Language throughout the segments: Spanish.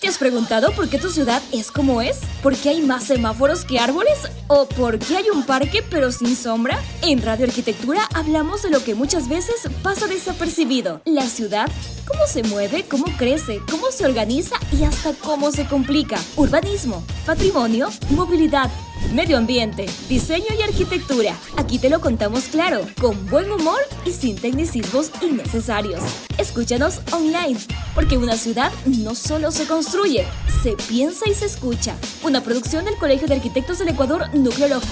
¿Te has preguntado por qué tu ciudad es como es? ¿Por qué hay más semáforos que árboles? ¿O por qué hay un parque pero sin sombra? En Radio Arquitectura hablamos de lo que muchas veces pasa desapercibido. La ciudad, cómo se mueve, cómo crece, cómo se organiza y hasta cómo se complica. Urbanismo, patrimonio, movilidad, medio ambiente, diseño y arquitectura. Aquí te lo contamos claro, con buen humor y sin tecnicismos innecesarios. Escúchanos online, porque una ciudad no solo se construye, se piensa y se escucha. Una producción del Colegio de Arquitectos del Ecuador, Núcleo Loja.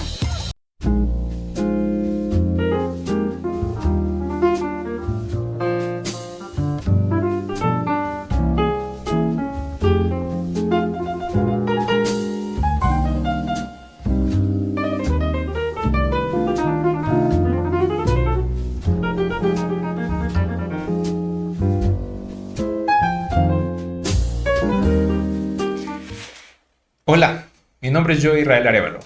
Hola, mi nombre es Joe Israel Arevalo.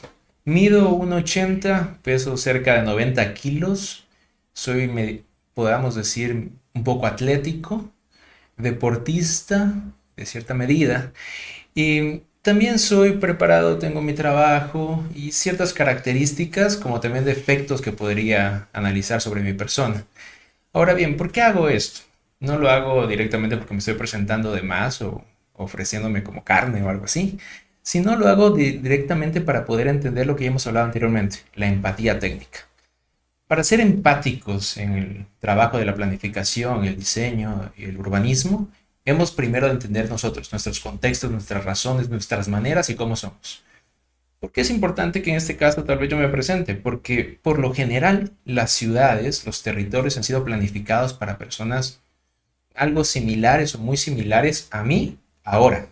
Mido 1,80, peso cerca de 90 kilos. Soy, podamos decir, un poco atlético, deportista de cierta medida. Y también soy preparado, tengo mi trabajo y ciertas características, como también defectos que podría analizar sobre mi persona. Ahora bien, ¿por qué hago esto? No lo hago directamente porque me estoy presentando de más o ofreciéndome como carne o algo así, sino lo hago directamente para poder entender lo que ya hemos hablado anteriormente, la empatía técnica. Para ser empáticos en el trabajo de la planificación, el diseño y el urbanismo, hemos primero de entender nosotros, nuestros contextos, nuestras razones, nuestras maneras y cómo somos. ¿Por qué es importante que en este caso tal vez yo me presente? Porque por lo general las ciudades, los territorios han sido planificados para personas algo similares o muy similares a mí ahora.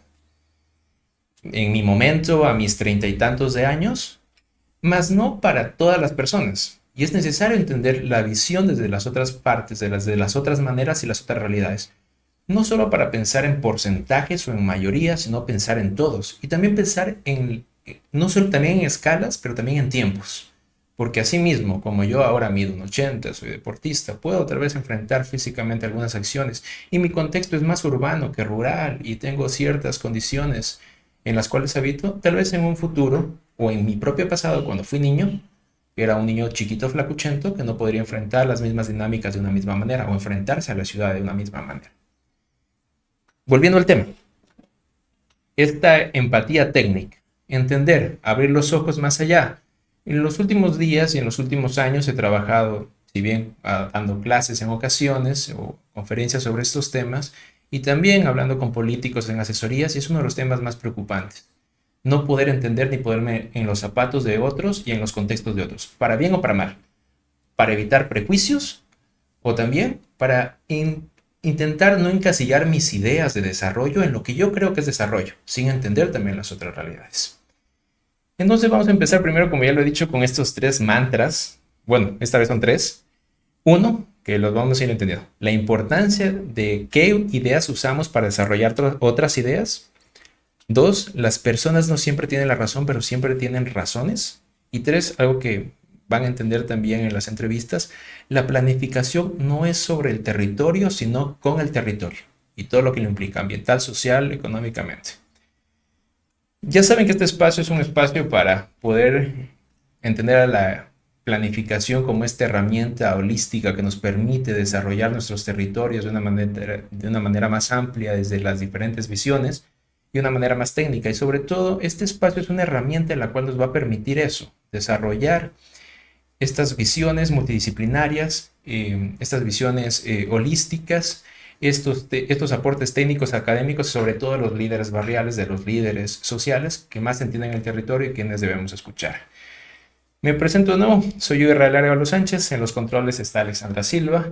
En mi momento, a mis 30 y tantos de años, mas no para todas las personas. Y es necesario entender la visión desde las otras partes, de las otras maneras y las otras realidades. No solo para pensar en porcentajes o en mayoría, sino pensar en todos. Y también pensar en, no solo también en escalas, pero también en tiempos. Porque así mismo, como yo ahora mido 1,80, soy deportista, puedo otra vez enfrentar físicamente algunas acciones. Y mi contexto es más urbano que rural y tengo ciertas condiciones en las cuales habito, tal vez en un futuro o en mi propio pasado cuando fui niño, era un niño chiquito flacuchento que no podría enfrentar las mismas dinámicas de una misma manera o enfrentarse a la ciudad de una misma manera. Volviendo al tema, esta empatía técnica, entender, abrir los ojos más allá. En los últimos días y en los últimos años he trabajado, si bien dando clases en ocasiones o conferencias sobre estos temas, y también hablando con políticos en asesorías, y es uno de los temas más preocupantes. No poder entender ni ponerme en los zapatos de otros y en los contextos de otros, para bien o para mal, para evitar prejuicios o también para intentar no encasillar mis ideas de desarrollo en lo que yo creo que es desarrollo, sin entender también las otras realidades. Entonces vamos a empezar primero, como ya lo he dicho, con estos 3 mantras. Bueno, esta vez son 3. Uno, que los vamos a ir entendiendo. La importancia de qué ideas usamos para desarrollar otras ideas. 2, las personas no siempre tienen la razón, pero siempre tienen razones. Y 3, algo que van a entender también en las entrevistas, la planificación no es sobre el territorio, sino con el territorio. Y todo lo que lo implica, ambiental, social, económicamente. Ya saben que este espacio es un espacio para poder entender a la planificación como esta herramienta holística que nos permite desarrollar nuestros territorios de una manera más amplia desde las diferentes visiones y una manera más técnica. Y sobre todo, este espacio es una herramienta en la cual nos va a permitir eso, desarrollar estas visiones multidisciplinarias, estas visiones holísticas, estos aportes técnicos académicos, sobre todo de los líderes barriales, de los líderes sociales que más entienden el territorio y quienes debemos escuchar. Me presento de nuevo, soy yo Israel Arevalo Sánchez, en los controles está Alexandra Silva.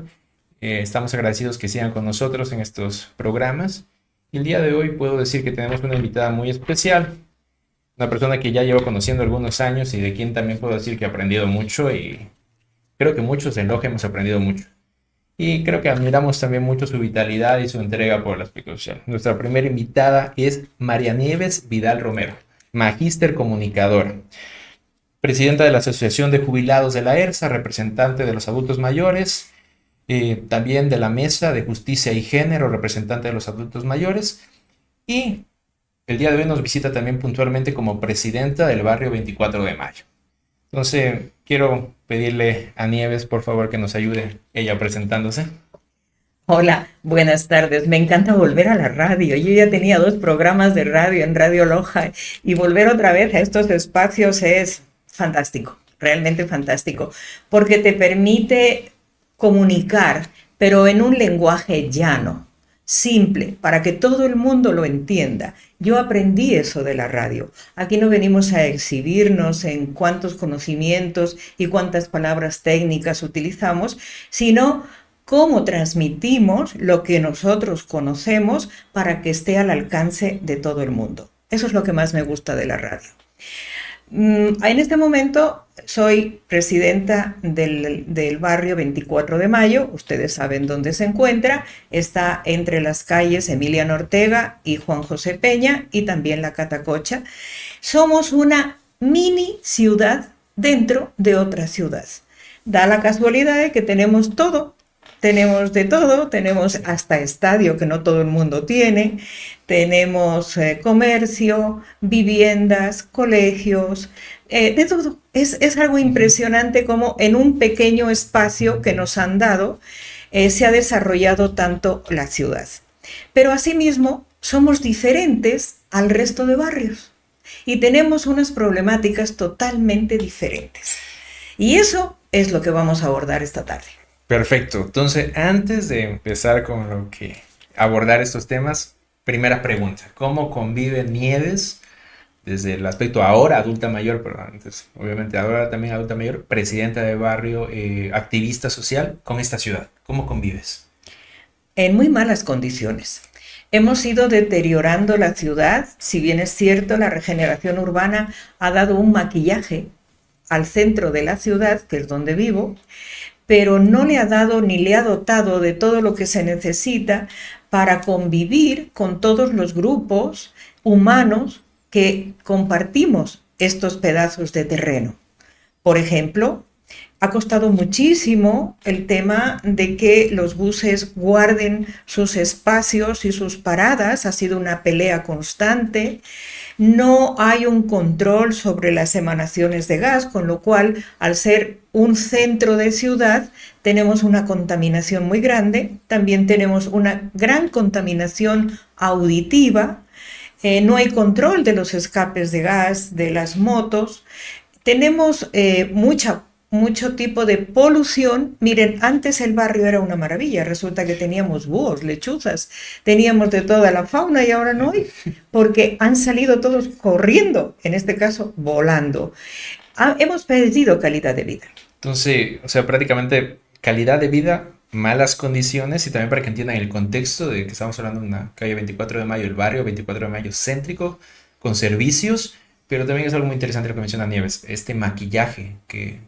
Estamos agradecidos que sigan con nosotros en estos programas. Y el día de hoy puedo decir que tenemos una invitada muy especial, una persona que ya llevo conociendo algunos años y de quien también puedo decir que he aprendido mucho y creo que muchos de Loja hemos aprendido mucho. Y creo que admiramos también mucho su vitalidad y su entrega por la explicación. Nuestra primera invitada es María Nieves Vidal Romero, magíster comunicadora, presidenta de la Asociación de Jubilados de la ERSA, representante de los adultos mayores, también de la Mesa de Justicia y Género, representante de los adultos mayores, y el día de hoy nos visita también puntualmente como presidenta del barrio 24 de Mayo. Entonces, quiero pedirle a Nieves, por favor, que nos ayude ella presentándose. Hola, buenas tardes. Me encanta volver a la radio. Yo ya tenía 2 programas de radio en Radio Loja y volver otra vez a estos espacios es fantástico, realmente fantástico, porque te permite comunicar, pero en un lenguaje llano, simple, para que todo el mundo lo entienda. Yo aprendí eso de la radio. Aquí no venimos a exhibirnos en cuántos conocimientos y cuántas palabras técnicas utilizamos, sino cómo transmitimos lo que nosotros conocemos para que esté al alcance de todo el mundo. Eso es lo que más me gusta de la radio. En este momento soy presidenta del barrio 24 de Mayo, ustedes saben dónde se encuentra, está entre las calles Emiliano Ortega y Juan José Peña y también la Catacocha. Somos una mini ciudad dentro de otra ciudad. Da la casualidad de que tenemos todo. Tenemos de todo, tenemos hasta estadio que no todo el mundo tiene, tenemos comercio, viviendas, colegios, de todo. Es algo impresionante como en un pequeño espacio que nos han dado se ha desarrollado tanto la ciudad. Pero asimismo somos diferentes al resto de barrios y tenemos unas problemáticas totalmente diferentes. Y eso es lo que vamos a abordar esta tarde. Perfecto. Entonces, antes de empezar con lo que abordar estos temas, primera pregunta: ¿cómo convive Nieves desde el aspecto ahora adulta mayor, pero antes, obviamente ahora también adulta mayor, presidenta de barrio, activista social, con esta ciudad? ¿Cómo convives? En muy malas condiciones. Hemos ido deteriorando la ciudad, si bien es cierto, la regeneración urbana ha dado un maquillaje al centro de la ciudad, que es donde vivo, pero no le ha dado ni le ha dotado de todo lo que se necesita para convivir con todos los grupos humanos que compartimos estos pedazos de terreno. Por ejemplo, ha costado muchísimo el tema de que los buses guarden sus espacios y sus paradas, ha sido una pelea constante. No hay un control sobre las emanaciones de gas, con lo cual, al ser un centro de ciudad, tenemos una contaminación muy grande. También tenemos una gran contaminación auditiva. No hay control de los escapes de gas, de las motos. Tenemos mucho tipo de polución. Miren, antes el barrio era una maravilla, resulta que teníamos búhos, lechuzas, teníamos de toda la fauna y ahora no hay, porque han salido todos corriendo, en este caso volando. Hemos perdido calidad de vida. Entonces, o sea, prácticamente calidad de vida, malas condiciones, y también para que entiendan el contexto de que estamos hablando de una calle 24 de Mayo, el barrio 24 de Mayo céntrico, con servicios. Pero también es algo muy interesante lo que menciona Nieves, este maquillaje que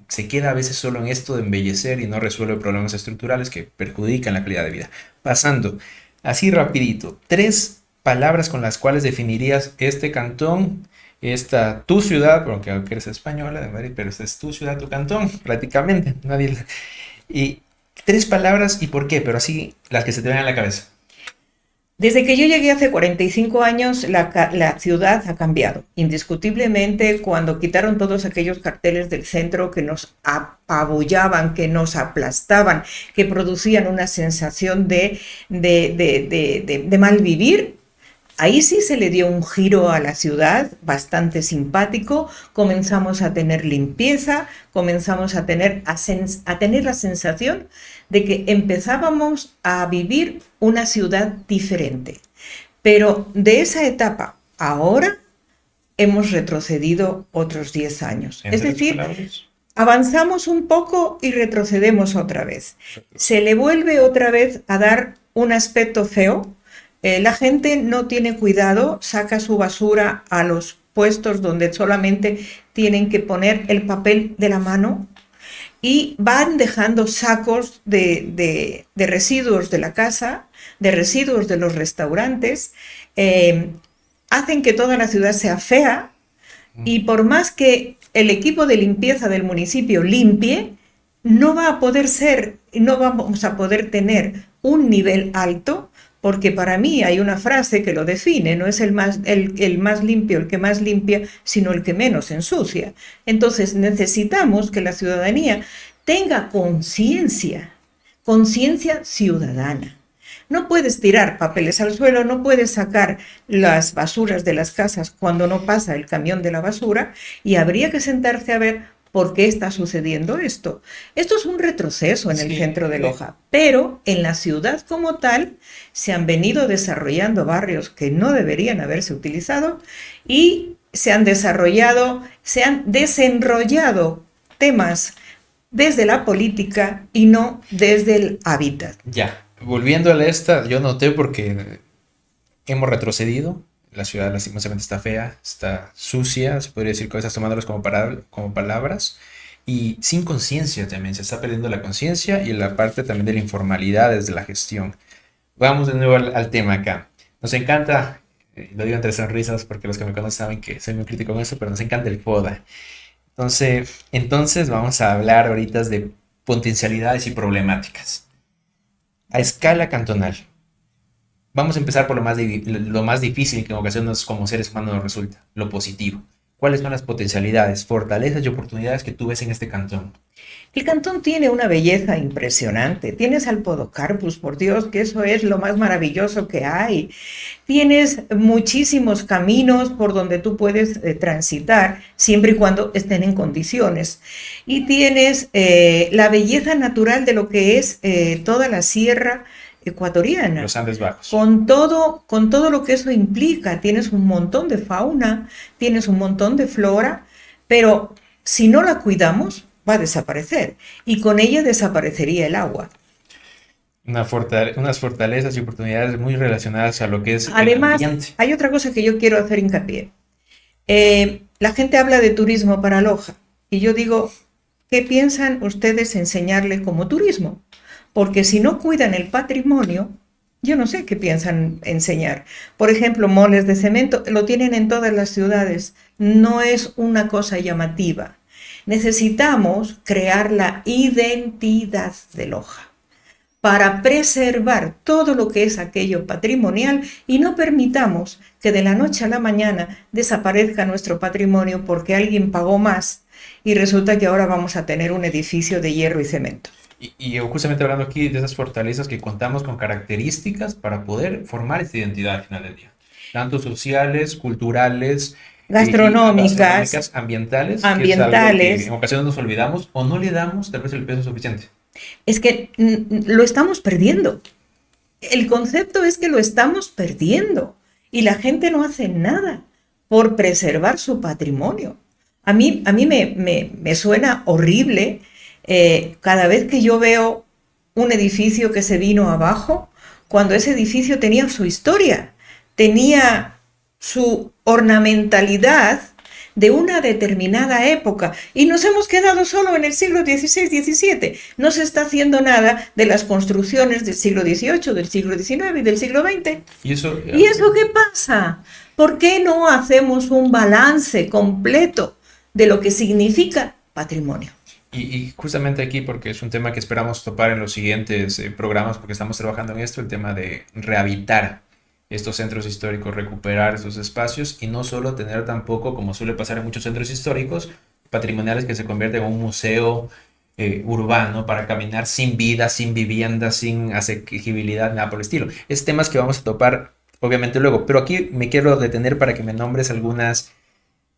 se queda a veces solo en esto de embellecer y no resuelve problemas estructurales que perjudican la calidad de vida. Pasando, así rapidito, 3 palabras con las cuales definirías este cantón, tu ciudad, porque aunque eres española de Madrid, pero esta es tu ciudad, tu cantón, prácticamente. Y 3 palabras y por qué, pero así las que se te vengan a la cabeza. Desde que yo llegué hace 45 años, la ciudad ha cambiado. Indiscutiblemente, cuando quitaron todos aquellos carteles del centro que nos apabullaban, que nos aplastaban, que producían una sensación de mal vivir, ahí sí se le dio un giro a la ciudad bastante simpático. Comenzamos a tener limpieza, comenzamos a tener la sensación de que empezábamos a vivir una ciudad diferente. Pero de esa etapa ahora hemos retrocedido otros 10 años. Es decir, avanzamos un poco y retrocedemos otra vez. Se le vuelve otra vez a dar un aspecto feo. La gente no tiene cuidado, saca su basura a los puestos donde solamente tienen que poner el papel de la mano y van dejando sacos de residuos de la casa, de residuos de los restaurantes, hacen que toda la ciudad sea fea y por más que el equipo de limpieza del municipio limpie, no va a poder ser, no vamos a poder tener un nivel alto porque para mí hay una frase que lo define, no es el más limpio, el que más limpia, sino el que menos ensucia. Entonces necesitamos que la ciudadanía tenga conciencia ciudadana. No puedes tirar papeles al suelo, no puedes sacar las basuras de las casas cuando no pasa el camión de la basura, y habría que sentarse a ver por qué está sucediendo esto. Esto es un retroceso en el centro de Loja, pero en la ciudad como tal se han venido desarrollando barrios que no deberían haberse utilizado y se han desenrollado temas desde la política y no desde el hábitat. Ya, volviendo a esta, yo noté porque hemos retrocedido. La ciudad lastimosamente está fea, está sucia, se podría decir cosas tomándolas como palabras, y sin conciencia también, se está perdiendo la conciencia y la parte también de la informalidad desde la gestión. Vamos de nuevo al tema acá. Nos encanta, lo digo entre sonrisas porque los que me conocen saben que soy muy crítico con eso, pero nos encanta el FODA. Entonces vamos a hablar ahorita de potencialidades y problemáticas. A escala cantonal. Vamos a empezar por lo más difícil que en ocasiones como seres humanos nos resulta, lo positivo. ¿Cuáles son las potencialidades, fortalezas y oportunidades que tú ves en este cantón? El cantón tiene una belleza impresionante. Tienes al Podocarpus, por Dios, que eso es lo más maravilloso que hay. Tienes muchísimos caminos por donde tú puedes transitar, siempre y cuando estén en condiciones. Y tienes la belleza natural de lo que es toda la sierra ecuatoriana. Los Andes Bajos. Con todo lo que eso implica. Tienes un montón de fauna, tienes un montón de flora, pero si no la cuidamos, va a desaparecer. Y con ella desaparecería el agua. Unas fortalezas y oportunidades muy relacionadas a lo que es Además, el ambiente. hay otra cosa que yo quiero hacer hincapié. La gente habla de turismo para Loja. Y yo digo, ¿qué piensan ustedes enseñarle como turismo? Porque si no cuidan el patrimonio, yo no sé qué piensan enseñar. Por ejemplo, moles de cemento, lo tienen en todas las ciudades. No es una cosa llamativa. Necesitamos crear la identidad de Loja para preservar todo lo que es aquello patrimonial y no permitamos que de la noche a la mañana desaparezca nuestro patrimonio porque alguien pagó más y resulta que ahora vamos a tener un edificio de hierro y cemento. Y justamente hablando aquí de esas fortalezas que contamos con características para poder formar esta identidad al final del día, tanto sociales, culturales, gastronómicas, ambientales, que es algo que en ocasiones nos olvidamos o no le damos tal vez el peso suficiente. Es que lo estamos perdiendo. El concepto es que lo estamos perdiendo y la gente no hace nada por preservar su patrimonio. A mí me suena horrible. Cada vez que yo veo un edificio que se vino abajo, cuando ese edificio tenía su historia, tenía su ornamentalidad de una determinada época y nos hemos quedado solo en el siglo XVI-XVII. No se está haciendo nada de las construcciones del siglo XVIII, del siglo XIX y del siglo XX. ¿Y eso qué pasa? ¿Por qué no hacemos un balance completo de lo que significa patrimonio? Y justamente aquí, porque es un tema que esperamos topar en los siguientes programas, porque estamos trabajando en esto, el tema de rehabilitar estos centros históricos, recuperar estos espacios y no solo tener tampoco, como suele pasar en muchos centros históricos, patrimoniales que se convierten en un museo urbano para caminar sin vida, sin vivienda, sin asequibilidad, nada por el estilo. Es temas que vamos a topar obviamente luego, pero aquí me quiero detener para que me nombres algunas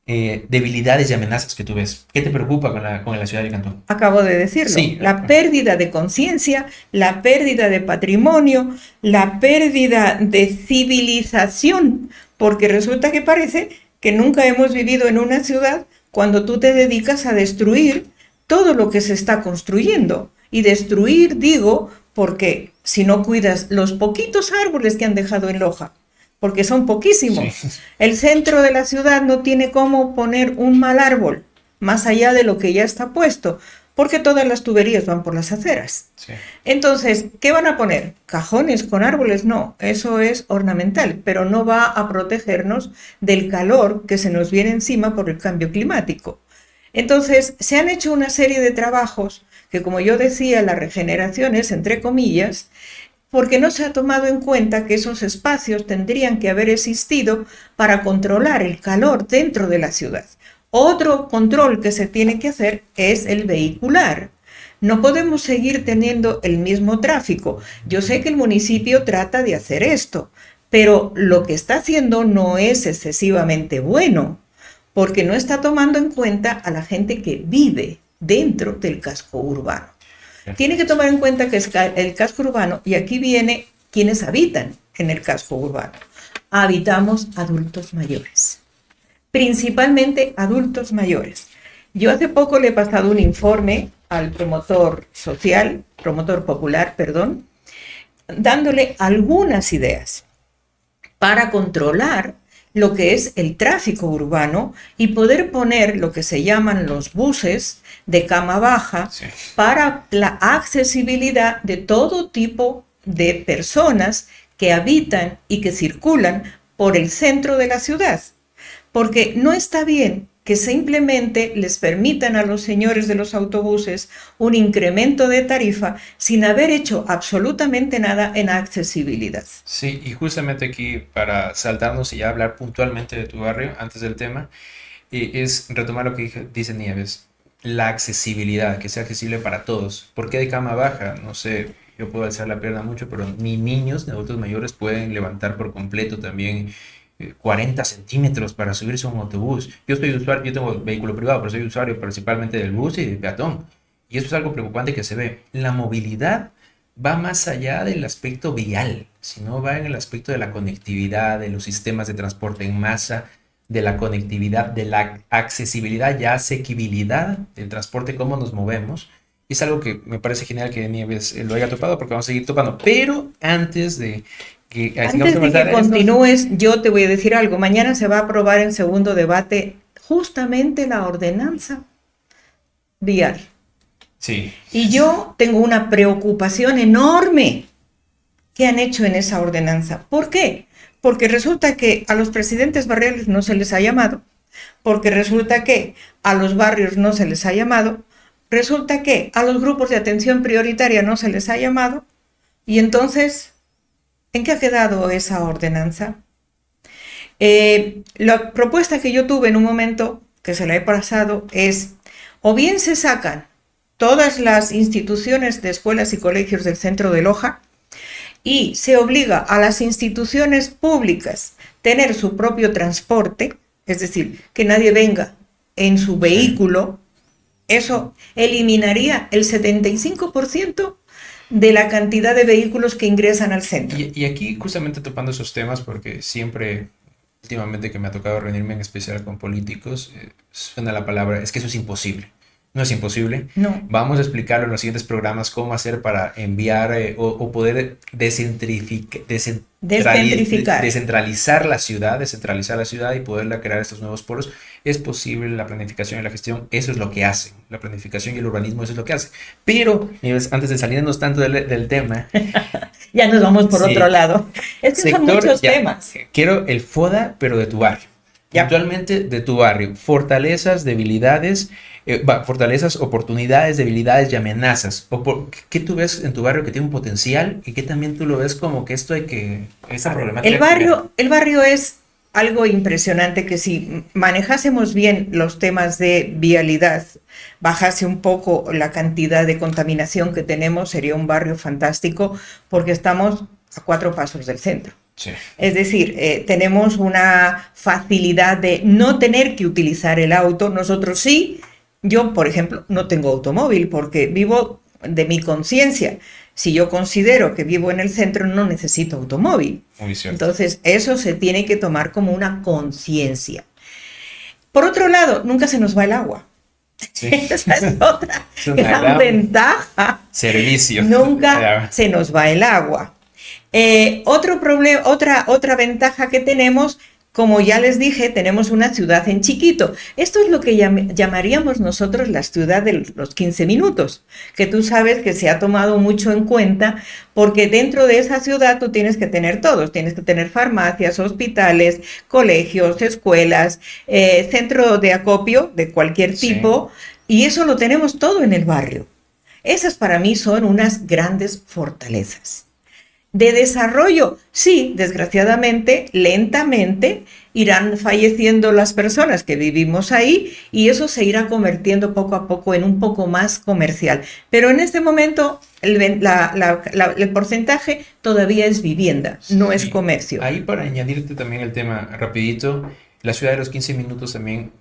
debilidades y amenazas que tú ves. ¿Qué te preocupa con la ciudad de Cantón? Acabo de decirlo. Sí. La pérdida de conciencia, la pérdida de patrimonio, la pérdida de civilización, porque resulta que parece que nunca hemos vivido en una ciudad cuando tú te dedicas a destruir todo lo que se está construyendo. Y destruir, digo, porque si no cuidas los poquitos árboles que han dejado en Loja, porque son poquísimos. Sí. El centro de la ciudad no tiene cómo poner un mal árbol, más allá de lo que ya está puesto, porque todas las tuberías van por las aceras. Sí. Entonces, ¿qué van a poner? ¿Cajones con árboles? No, eso es ornamental, pero no va a protegernos del calor que se nos viene encima por el cambio climático. Entonces, se han hecho una serie de trabajos que, como yo decía, la regeneración es, entre comillas, porque no se ha tomado en cuenta que esos espacios tendrían que haber existido para controlar el calor dentro de la ciudad. Otro control que se tiene que hacer es el vehicular. No podemos seguir teniendo el mismo tráfico. Yo sé que el municipio trata de hacer esto, pero lo que está haciendo no es excesivamente bueno, porque no está tomando en cuenta a la gente que vive dentro del casco urbano. Tiene que tomar en cuenta que es el casco urbano, y aquí viene quienes habitan en el casco urbano. Habitamos adultos mayores, principalmente adultos mayores. Yo hace poco le he pasado un informe al promotor popular, dándole algunas ideas para controlar lo que es el tráfico urbano y poder poner lo que se llaman los buses de cama baja, sí, para la accesibilidad de todo tipo de personas que habitan y que circulan por el centro de la ciudad. Porque no está bien que simplemente les permitan a los señores de los autobuses un incremento de tarifa sin haber hecho absolutamente nada en accesibilidad. Sí, y justamente aquí, para saltarnos y ya hablar puntualmente de tu barrio, antes del tema, es retomar lo que dice Nieves, la accesibilidad, que sea accesible para todos. ¿Por qué de cama baja? No sé, yo puedo alzar la pierna mucho, pero ni niños ni adultos mayores pueden levantar por completo también 40 centímetros para subirse a un autobús. Yo soy usuario, yo tengo vehículo privado, pero soy usuario principalmente del bus y del peatón. Y eso es algo preocupante que se ve. La movilidad va más allá del aspecto vial, sino va en el aspecto de la conectividad, de los sistemas de transporte en masa, de la conectividad, de la accesibilidad y asequibilidad del transporte, cómo nos movemos. Y es algo que me parece genial que Nieves lo haya topado, porque vamos a seguir topando. Pero antes de que continúes, yo te voy a decir algo. Mañana se va a aprobar en segundo debate justamente la ordenanza vial. Sí. Y yo tengo una preocupación enorme que han hecho en esa ordenanza. ¿Por qué? Porque resulta que a los presidentes barriales no se les ha llamado, porque resulta que a los barrios no se les ha llamado, resulta que a los grupos de atención prioritaria no se les ha llamado, y entonces, ¿en qué ha quedado esa ordenanza? La propuesta que yo tuve en un momento, que se la he pasado, es, o bien se sacan todas las instituciones de escuelas y colegios del centro de Loja, y se obliga a las instituciones públicas a tener su propio transporte, es decir, que nadie venga en su vehículo. Eso eliminaría el 75% de la cantidad de vehículos que ingresan al centro. Y aquí justamente topando esos temas, porque siempre, últimamente que me ha tocado reunirme en especial con políticos, suena la palabra, es que eso es imposible. No es imposible. No. Vamos a explicarlo en los siguientes programas cómo hacer para enviar o poder descentralizar la ciudad y poderla crear estos nuevos polos. Es posible la planificación y la gestión, eso es lo que hacen. La planificación y el urbanismo, eso es lo que hacen. Pero, antes de salirnos tanto del tema... ya nos vamos por otro lado. Es que son muchos temas. Quiero el FODA, pero de tu barrio. Actualmente de tu barrio. Fortalezas, debilidades... fortalezas, oportunidades, debilidades y amenazas. ¿Qué tú ves en tu barrio que tiene un potencial y qué también tú lo ves como que esta problemática? El barrio es algo impresionante, que si manejásemos bien los temas de vialidad, bajase un poco la cantidad de contaminación que tenemos, sería un barrio fantástico, porque estamos a 4 pasos del centro. Sí. Es decir, tenemos una facilidad de no tener que utilizar el auto. Nosotros sí. Yo, por ejemplo, no tengo automóvil porque vivo de mi conciencia. Si yo considero que vivo en el centro, no necesito automóvil. Muy cierto. Entonces, eso se tiene que tomar como una conciencia. Por otro lado, nunca se nos va el agua. Sí. Esa es otra gran ventaja. Servicio. Nunca se nos va el agua. Otro problema, otra ventaja que tenemos, como ya les dije, tenemos una ciudad en chiquito. Esto es lo que llamaríamos nosotros la ciudad de los 15 minutos, que tú sabes que se ha tomado mucho en cuenta, porque dentro de esa ciudad tú tienes que tener todos, tienes que tener farmacias, hospitales, colegios, escuelas, centro de acopio de cualquier tipo, y eso lo tenemos todo en el barrio. Esas para mí son unas grandes fortalezas. De desarrollo, sí, desgraciadamente, lentamente irán falleciendo las personas que vivimos ahí y eso se irá convirtiendo poco a poco en un poco más comercial. Pero en este momento el porcentaje todavía es vivienda, no es Sí. comercio. Ahí para añadirte también el tema rapidito, la ciudad de los 15 minutos también,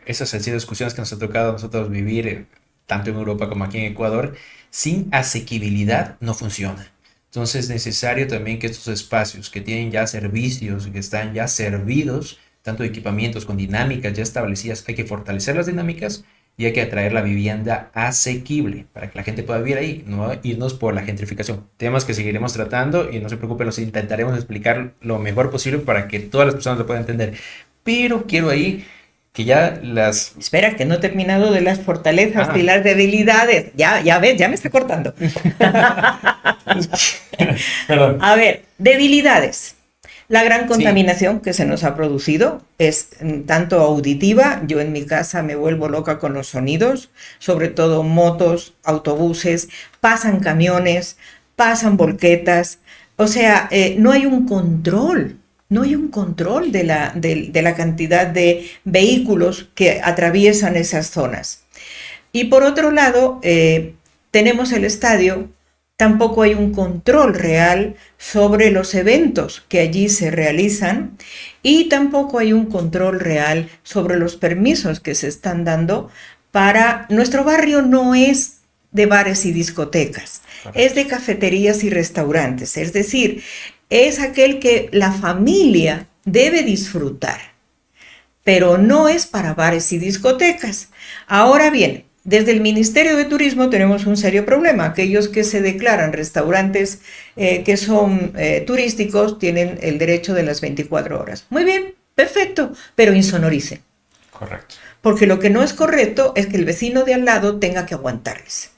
esas han sido discusiones que nos ha tocado a nosotros vivir, tanto en Europa como aquí en Ecuador, sin asequibilidad no funciona. Entonces es necesario también que estos espacios que tienen ya servicios, que están ya servidos, tanto de equipamientos con dinámicas ya establecidas, hay que fortalecer las dinámicas y hay que atraer la vivienda asequible para que la gente pueda vivir ahí, no irnos por la gentrificación. Temas que seguiremos tratando y no se preocupen, los intentaremos explicar lo mejor posible para que todas las personas lo puedan entender. Pero quiero ahí que ya las... Espera, que no he terminado de las fortalezas y Ah, las debilidades. Ya ves, ya me está cortando. perdón. A ver, debilidades. La gran Sí, contaminación que se nos ha producido es tanto auditiva, yo en mi casa me vuelvo loca con los sonidos, sobre todo motos, autobuses, pasan camiones, pasan volquetas, o sea, no hay un control, no hay un control de la cantidad de vehículos que atraviesan esas zonas. Y por otro lado, tenemos el estadio, tampoco hay un control real sobre los eventos que allí se realizan y tampoco hay un control real sobre los permisos que se están dando para... Nuestro barrio no es de bares y discotecas, es correcto. de cafeterías y restaurantes, es decir, es aquel que la familia debe disfrutar, pero no es para bares y discotecas. Ahora bien, desde el Ministerio de Turismo tenemos un serio problema. Aquellos que se declaran restaurantes que son turísticos tienen el derecho de las 24 horas. Muy bien, perfecto, pero insonoricen. Correcto. Porque lo que no es correcto es que el vecino de al lado tenga que aguantarles.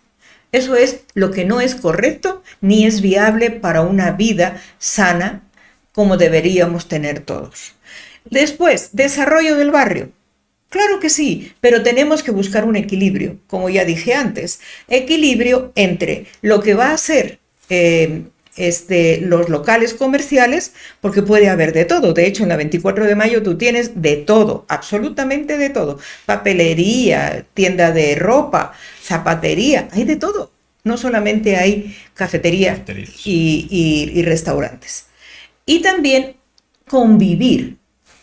Eso es lo que no es correcto ni es viable para una vida sana como deberíamos tener todos. Después, desarrollo del barrio. Claro que sí, pero tenemos que buscar un equilibrio, como ya dije antes, equilibrio entre lo que va a ser los locales comerciales, porque puede haber de todo. De hecho, en la 24 de mayo tú tienes de todo, absolutamente de todo. Papelería, tienda de ropa, zapatería, hay de todo. No solamente hay cafetería Cafeterías. y restaurantes. Y también convivir.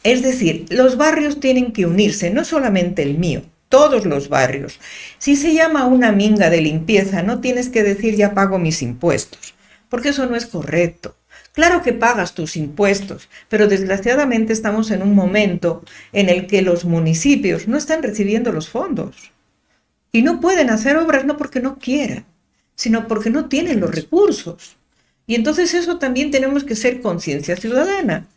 Es decir, los barrios tienen que unirse, no solamente el mío, todos los barrios. Si se llama una minga de limpieza, no tienes que decir ya pago mis impuestos, porque eso no es correcto. Claro que pagas tus impuestos, pero desgraciadamente estamos en un momento en el que los municipios no están recibiendo los fondos y no pueden hacer obras no porque no quieran, sino porque no tienen los Correcto. recursos. Y entonces eso también tenemos que ser conciencia ciudadana.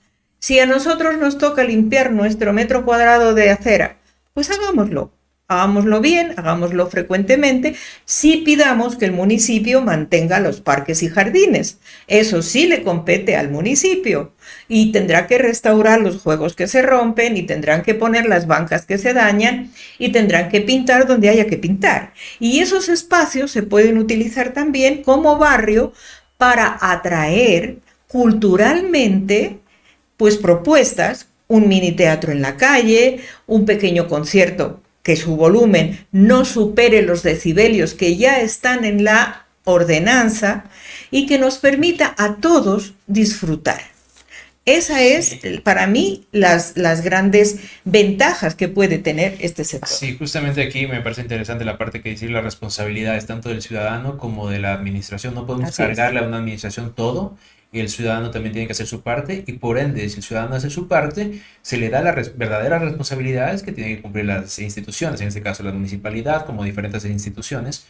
Si a nosotros nos toca limpiar nuestro metro cuadrado de acera, pues hagámoslo. Hagámoslo bien, hagámoslo frecuentemente, sí pidamos que el municipio mantenga los parques y jardines. Eso sí le compete al municipio y tendrá que restaurar los juegos que se rompen y tendrán que poner las bancas que se dañan y tendrán que pintar donde haya que pintar. Y esos espacios se pueden utilizar también como barrio para atraer culturalmente pues propuestas, un mini teatro en la calle, un pequeño concierto que su volumen no supere los decibelios que ya están en la ordenanza y que nos permita a todos disfrutar. Esa es, Sí. para mí, las grandes ventajas que puede tener este sector. Sí, justamente aquí me parece interesante la parte que dice la responsabilidad es tanto del ciudadano como de la administración. No podemos Así es. cargarle a una administración todo y el ciudadano también tiene que hacer su parte y por ende, si el ciudadano hace su parte, se le da las verdaderas responsabilidades que tienen que cumplir las instituciones, en este caso la municipalidad como diferentes instituciones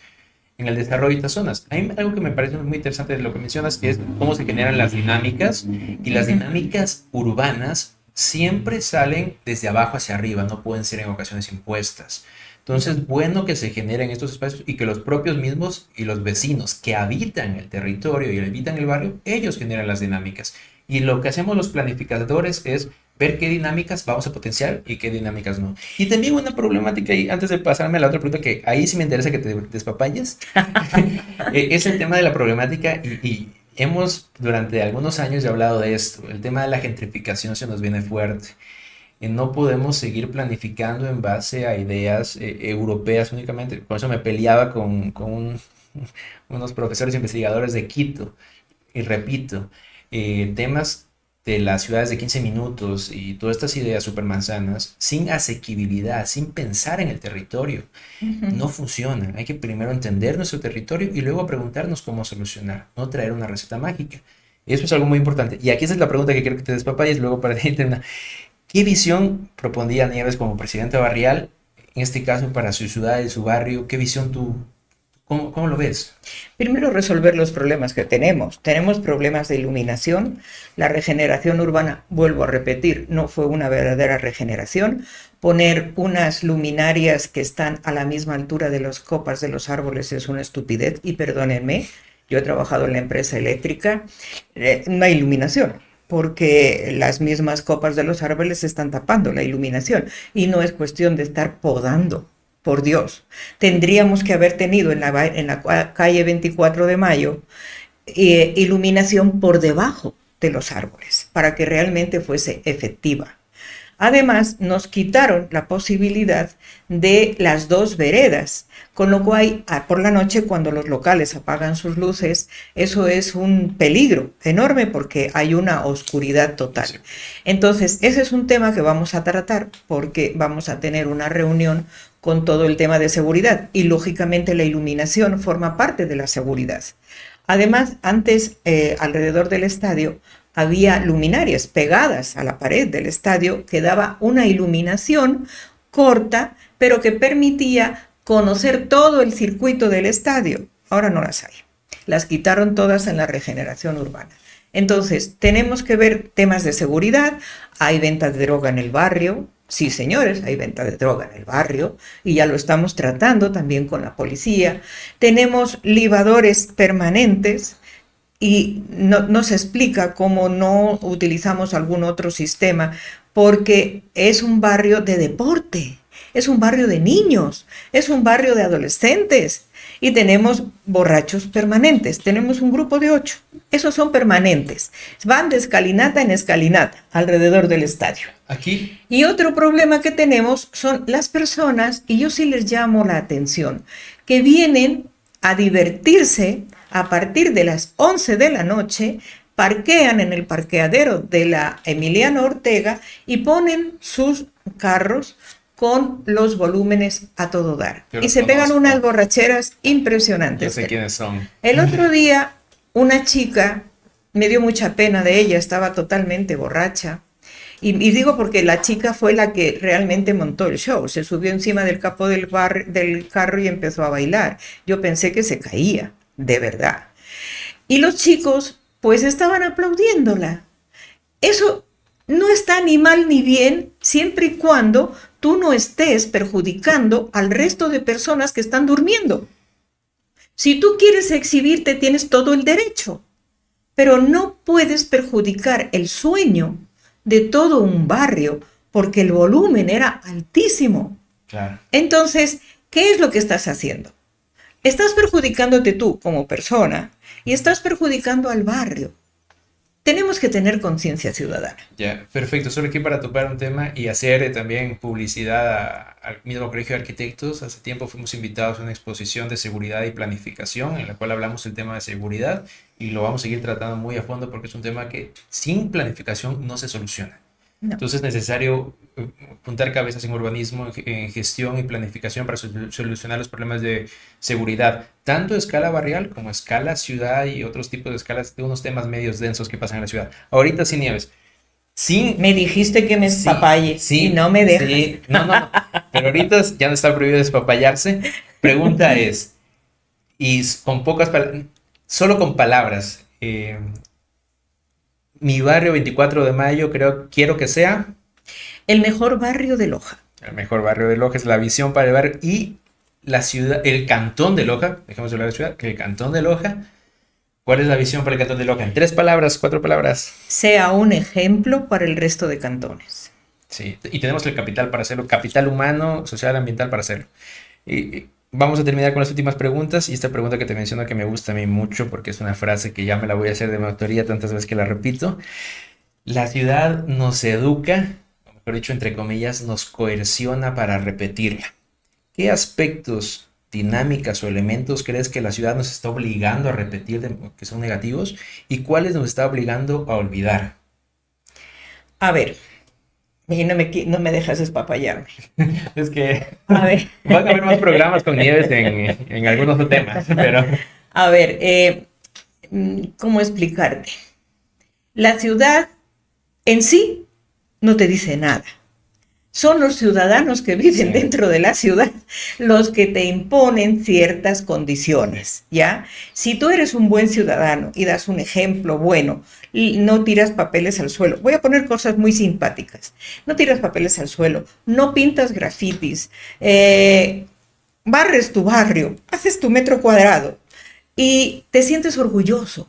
en el desarrollo de estas zonas. Hay algo que me parece muy interesante de lo que mencionas, que es cómo se generan las dinámicas y las dinámicas urbanas siempre salen desde abajo hacia arriba, no pueden ser en ocasiones impuestas. Entonces, bueno que se generen estos espacios y que los propios mismos y los vecinos que habitan el territorio y habitan el barrio, ellos generan las dinámicas. Y lo que hacemos los planificadores es ver qué dinámicas vamos a potenciar y qué dinámicas no. Y también una problemática, y antes de pasarme a la otra pregunta, que ahí sí me interesa que te despapalles, es el tema de la problemática y hemos durante algunos años ya hablado de esto. El tema de la gentrificación se nos viene fuerte. No podemos seguir planificando en base a ideas europeas únicamente. Por eso me peleaba unos profesores investigadores de Quito. Y repito, temas de las ciudades de 15 minutos y todas estas ideas supermanzanas, sin asequibilidad, sin pensar en el territorio, no funcionan. Hay que primero entender nuestro territorio y luego preguntarnos cómo solucionar, no traer una receta mágica. Eso es algo muy importante. Y aquí esa es la pregunta que quiero que te despapayes luego para terminar. ¿Qué visión propondría Nieves como presidente barrial, en este caso para su ciudad y su barrio? ¿Qué visión tú, cómo lo ves? Primero, resolver los problemas que tenemos. Tenemos problemas de iluminación. La regeneración urbana, vuelvo a repetir, no fue una verdadera regeneración. Poner unas luminarias que están a la misma altura de las copas de los árboles es una estupidez. Y perdónenme, yo he trabajado en la empresa eléctrica, no hay iluminación, porque las mismas copas de los árboles están tapando la iluminación. Y no es cuestión de estar podando. Por Dios, tendríamos que haber tenido en la calle 24 de Mayo iluminación por debajo de los árboles para que realmente fuese efectiva. Además, nos quitaron la posibilidad de las dos veredas, con lo cual por la noche cuando los locales apagan sus luces, eso es un peligro enorme porque hay una oscuridad total. Sí. Entonces, ese es un tema que vamos a tratar porque vamos a tener una reunión con todo el tema de seguridad y lógicamente la iluminación forma parte de la seguridad. Además, antes alrededor del estadio había luminarias pegadas a la pared del estadio que daba una iluminación corta, pero que permitía conocer todo el circuito del estadio. Ahora no las hay. Las quitaron todas en la regeneración urbana. Entonces, tenemos que ver temas de seguridad. Hay venta de droga en el barrio. Sí, señores, hay venta de droga en el barrio y ya lo estamos tratando también con la policía. Tenemos libadores permanentes y no se explica cómo no utilizamos algún otro sistema porque es un barrio de deporte, es un barrio de niños, es un barrio de adolescentes y tenemos borrachos permanentes. Tenemos un grupo de 8. Esos son permanentes. Van de escalinata en escalinata alrededor del estadio. Aquí. Y otro problema que tenemos son las personas, y yo sí les llamo la atención, que vienen a divertirse a partir de las 11 de la noche, parquean en el parqueadero de la Emiliano Ortega y ponen sus carros con los volúmenes a todo dar. Y se pegan unas borracheras impresionantes. Yo sé quiénes son. El otro día, una chica, me dio mucha pena de ella, estaba totalmente borracha. Y digo porque la chica fue la que realmente montó el show. Se subió encima del capó del carro y empezó a bailar. Yo pensé que se caía, de verdad. Y los chicos, pues, estaban aplaudiéndola. Eso no está ni mal ni bien, siempre y cuando tú no estés perjudicando al resto de personas que están durmiendo. Si tú quieres exhibirte, tienes todo el derecho, pero no puedes perjudicar el sueño de todo un barrio porque el volumen era altísimo. Claro. Entonces, ¿qué es lo que estás haciendo? Estás perjudicándote tú como persona y estás perjudicando al barrio. Tenemos que tener conciencia ciudadana. Ya, perfecto. Solo aquí para topar un tema y hacer también publicidad al mismo Colegio de Arquitectos. Hace tiempo fuimos invitados a una exposición de seguridad y planificación en la cual hablamos del tema de seguridad y lo vamos a seguir tratando muy a fondo porque es un tema que sin planificación no se soluciona. No. Entonces es necesario juntar cabezas en urbanismo, en gestión y planificación para solucionar los problemas de seguridad, tanto a escala barrial como a escala ciudad y otros tipos de escalas de unos temas medios densos que pasan en la ciudad. Ahorita sin Nieves. Me dijiste que me despapalle y no me dejas. Sí, no. Pero ahorita ya no está prohibido despapallarse. Pregunta es, y con pocas palabras, solo con palabras, mi barrio 24 de Mayo quiero que sea el mejor barrio de Loja. El mejor barrio de Loja es la visión para el barrio y la ciudad, el cantón de Loja, dejemos de hablar de ciudad, que el cantón de Loja. ¿Cuál es la visión para el cantón de Loja? En 3 palabras, 4 palabras. Sea un ejemplo para el resto de cantones. Sí, y tenemos el capital para hacerlo, capital humano, social, ambiental para hacerlo. vamos a terminar con las últimas preguntas y esta pregunta que te menciono que me gusta a mí mucho porque es una frase que ya me la voy a hacer de mi autoría tantas veces que la repito. La ciudad nos educa, o mejor dicho, entre comillas, nos coerciona para repetirla. ¿Qué aspectos, dinámicas o elementos crees que la ciudad nos está obligando a repetir que son negativos y cuáles nos está obligando a olvidar? A ver, y no me dejas despapallarme. Es que A ver, van a haber más programas con Nieves en algunos otros temas, pero a ver, ¿cómo explicarte? La ciudad en sí no te dice nada. Son los ciudadanos que viven sí, dentro de la ciudad los que te imponen ciertas condiciones, ¿ya? Si tú eres un buen ciudadano y das un ejemplo bueno, y no tiras papeles al suelo, voy a poner cosas muy simpáticas, no tiras papeles al suelo, no pintas grafitis, barres tu barrio, haces tu metro cuadrado y te sientes orgulloso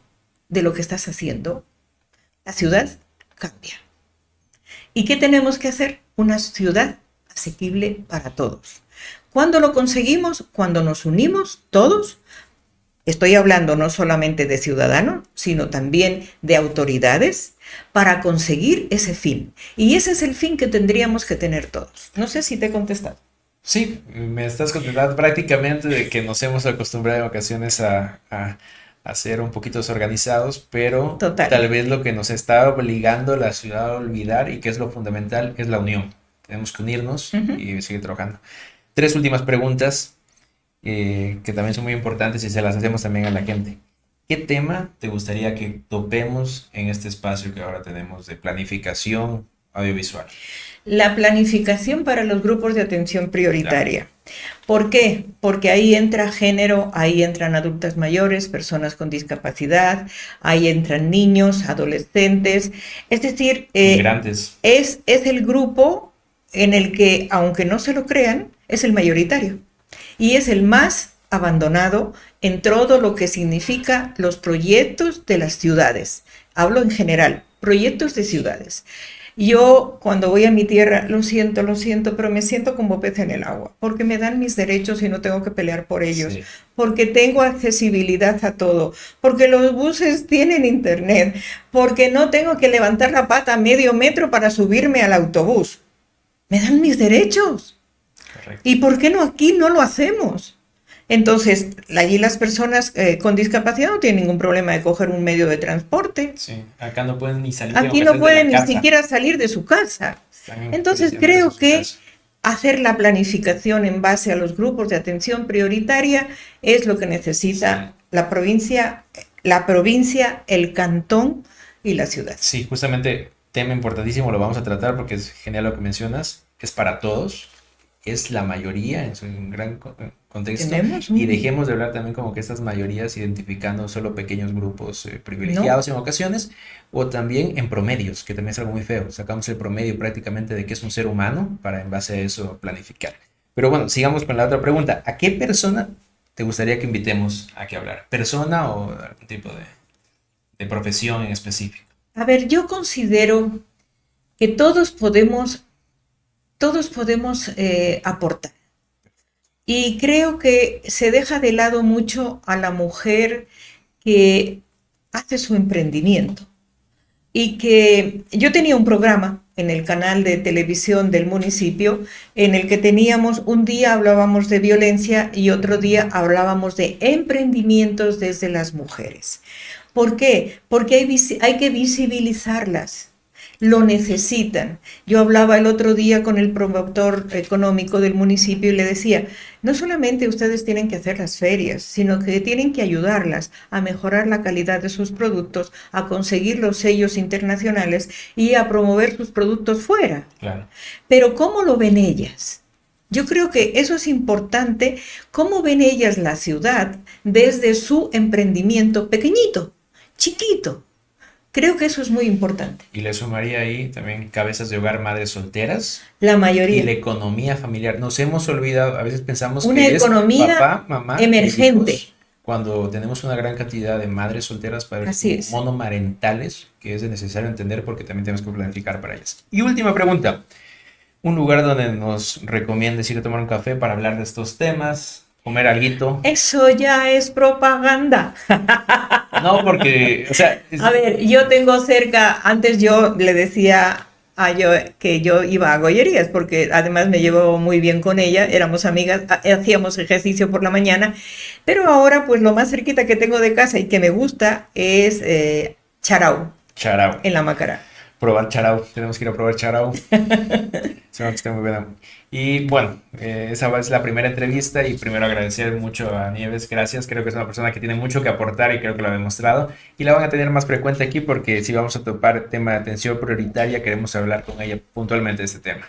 de lo que estás haciendo, la ciudad cambia. ¿Y qué tenemos que hacer? Una ciudad asequible para todos. ¿Cuándo lo conseguimos? Cuando nos unimos todos. Estoy hablando no solamente de ciudadanos, sino también de autoridades para conseguir ese fin. Y ese es el fin que tendríamos que tener todos. No sé si te he contestado. sí, me estás contando prácticamente de que nos hemos acostumbrado en ocasiones a ser un poquito desorganizados, pero Total. tal vez lo que nos está obligando la ciudad a olvidar y que es lo fundamental es la unión. Tenemos que unirnos Ujú. y seguir trabajando. Tres últimas preguntas que también son muy importantes y se las hacemos también a la gente. ¿Qué tema te gustaría que topemos en este espacio que ahora tenemos de planificación audiovisual? La planificación para los grupos de atención Claro, prioritaria. ¿Por qué? Porque ahí entra género, ahí entran adultas mayores, personas con discapacidad, ahí entran niños, adolescentes. Es decir, migrantes. es el grupo en el que, aunque no se lo crean, es el mayoritario y es el más abandonado en todo lo que significa los proyectos de las ciudades. Hablo en general, proyectos de ciudades. Yo cuando voy a mi tierra, lo siento, pero me siento como pez en el agua, porque me dan mis derechos y no tengo que pelear por ellos, Sí, porque tengo accesibilidad a todo, porque los buses tienen internet, porque no tengo que levantar la pata medio metro para subirme al autobús. Me dan mis derechos. correcto. ¿Y por qué no aquí no lo hacemos? Entonces, allí las personas con discapacidad no tienen ningún problema de coger un medio de transporte. Sí, acá no pueden ni salir en Aquí no ocasiones de la pueden ni casa. siquiera salir de su casa. Están en Entonces, prisión desde creo su que casa. hacer la planificación en base a los grupos de atención prioritaria es lo que necesita Sí. la provincia, el cantón y la ciudad. Sí, justamente tema importantísimo, lo vamos a tratar porque es genial lo que mencionas, es para todos, es la mayoría en su gran contexto ¿Tenemos? y dejemos de hablar también como que estas mayorías identificando solo pequeños grupos No, privilegiados en ocasiones o también en promedios, que también es algo muy feo, sacamos el promedio prácticamente de qué es un ser humano para en base a eso planificar. Pero bueno, sigamos con la otra pregunta, ¿a qué persona te gustaría que invitemos a que hablar? ¿Persona o algún tipo de profesión en específico? a ver, yo considero que todos podemos aportar. Y creo que se deja de lado mucho a la mujer que hace su emprendimiento. Y que yo tenía un programa en el canal de televisión del municipio en el que teníamos, un día hablábamos de violencia y otro día hablábamos de emprendimientos desde las mujeres. ¿Por qué? Porque hay que visibilizarlas, lo necesitan. Yo hablaba el otro día con el promotor económico del municipio y le decía, no solamente ustedes tienen que hacer las ferias, sino que tienen que ayudarlas a mejorar la calidad de sus productos, a conseguir los sellos internacionales y a promover sus productos fuera. Claro. Pero ¿cómo lo ven ellas? Yo creo que eso es importante, cómo ven ellas la ciudad desde su emprendimiento pequeñito, chiquito. Creo que eso es muy importante. Y le sumaría ahí también cabezas de hogar, madres solteras La y mayoría. la economía familiar. Nos hemos olvidado, a veces pensamos Una que es economía papá, mamá e emergente. hijos, cuando tenemos una gran cantidad de madres solteras, padres Así es. monomarentales, que es necesario entender porque también tenemos que planificar para ellas. Y última pregunta, un lugar donde nos recomiendes ir a tomar un café para hablar de estos temas, comer alguito. Eso ya es propaganda. No, porque, o sea, A ver, yo tengo cerca, antes yo le decía a yo que yo iba a Gollerías, porque además me llevo muy bien con ella, éramos amigas, hacíamos ejercicio por la mañana, pero ahora pues lo más cerquita que tengo de casa y que me gusta es Charao, charao. en la Macará. Probar charao. Tenemos que ir a probar charao. Espero que esté muy buena. Y bueno, esa es la primera entrevista y primero agradecer mucho a Nieves, gracias. Creo que es una persona que tiene mucho que aportar y creo que lo ha demostrado. Y la van a tener más frecuente aquí porque si vamos a topar tema de atención prioritaria, queremos hablar con ella puntualmente de este tema.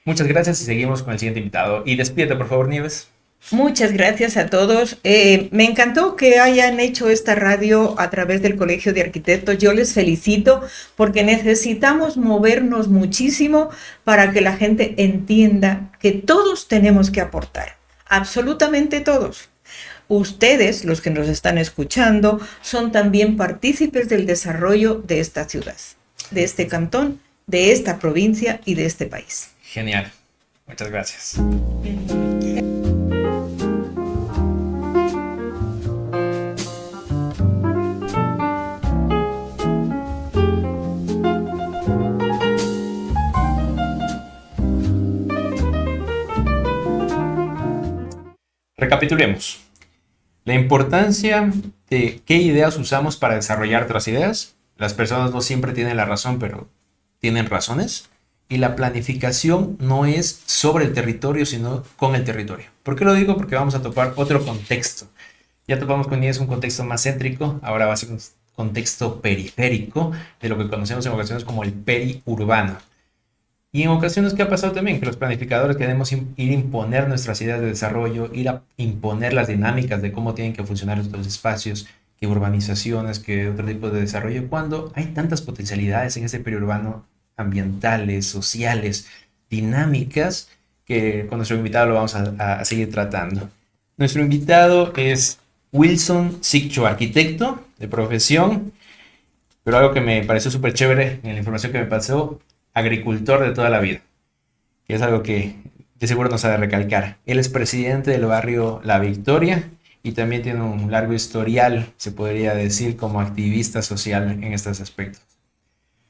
Muchas gracias y seguimos con el siguiente invitado. Y despídete, por favor, Nieves. Muchas gracias a todos. Me encantó que hayan hecho esta radio a través del Colegio de Arquitectos. Yo les felicito porque necesitamos movernos muchísimo para que la gente entienda que todos tenemos que aportar, absolutamente todos. Ustedes, los que nos están escuchando, son también partícipes del desarrollo de esta ciudad, de este cantón, de esta provincia y de este país. Genial. Muchas gracias. Recapitulemos. La importancia de qué ideas usamos para desarrollar otras ideas. Las personas no siempre tienen la razón, pero tienen razones. Y la planificación no es sobre el territorio, sino con el territorio. ¿Por qué lo digo? Porque vamos a topar otro contexto. Ya topamos con Nieves un contexto más céntrico, ahora va a ser un contexto periférico, de lo que conocemos en ocasiones como el periurbano. Y en ocasiones, ¿qué ha pasado también? Que los planificadores queremos ir a imponer nuestras ideas de desarrollo, ir a imponer las dinámicas de cómo tienen que funcionar estos espacios, que urbanizaciones, que otro tipo de desarrollo, cuando hay tantas potencialidades en ese periurbano, ambientales, sociales, dinámicas, que con nuestro invitado lo vamos a seguir tratando. Nuestro invitado es Wilson Siccho, arquitecto de profesión, pero algo que me pareció súper chévere en la información que me pasó, agricultor de toda la vida, que es algo que de seguro nos ha de recalcar. Él es presidente del barrio La Victoria y también tiene un largo historial, se podría decir, como activista social en estos aspectos.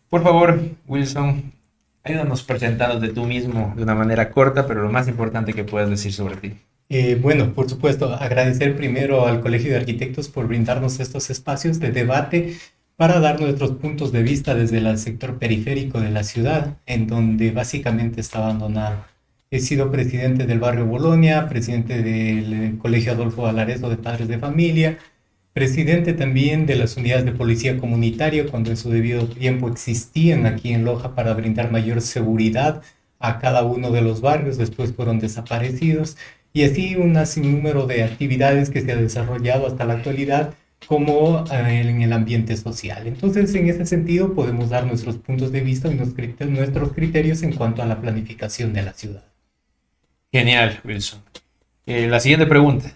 Por favor, Wilson, ayúdanos presentándote tú mismo de una manera corta, pero lo más importante que puedas decir sobre ti. Bueno, por supuesto, agradecer primero al Colegio de Arquitectos por brindarnos estos espacios de debate para dar nuestros puntos de vista desde el sector periférico de la ciudad, en donde básicamente está abandonado. He sido presidente del barrio Bolonia, presidente del Colegio Adolfo Valareso de Padres de Familia, presidente también de las unidades de policía comunitaria cuando en su debido tiempo existían aquí en Loja para brindar mayor seguridad a cada uno de los barrios, después fueron desaparecidos, y así un sinnúmero de actividades que se ha desarrollado hasta la actualidad, como en el ambiente social. Entonces, en ese sentido, podemos dar nuestros puntos de vista y nuestros criterios en cuanto a la planificación de la ciudad. Genial, Wilson. La siguiente pregunta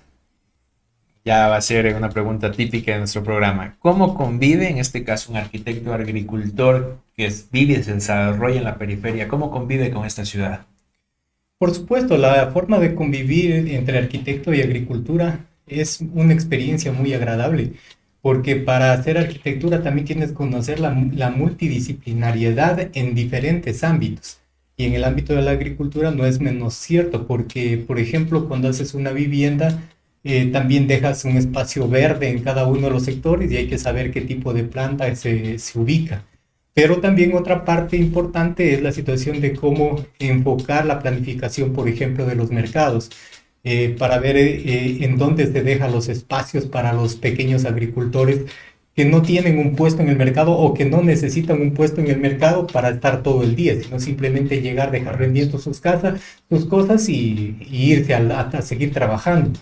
ya va a ser una pregunta típica de nuestro programa. ¿Cómo convive, en este caso, un arquitecto agricultor que vive y se desarrolla en la periferia? ¿Cómo convive con esta ciudad? Por supuesto, la forma de convivir entre arquitecto y agricultura es una experiencia muy agradable, porque para hacer arquitectura también tienes que conocer la multidisciplinariedad en diferentes ámbitos. Y en el ámbito de la agricultura no es menos cierto, porque, por ejemplo, cuando haces una vivienda, también dejas un espacio verde en cada uno de los sectores y hay que saber qué tipo de planta se ubica. Pero también otra parte importante es la situación de cómo enfocar la planificación, por ejemplo, de los mercados. Para ver en dónde se dejan los espacios para los pequeños agricultores que no tienen un puesto en el mercado o que no necesitan un puesto en el mercado para estar todo el día, sino simplemente llegar, dejar vendiendo sus cosas y irse a seguir trabajando.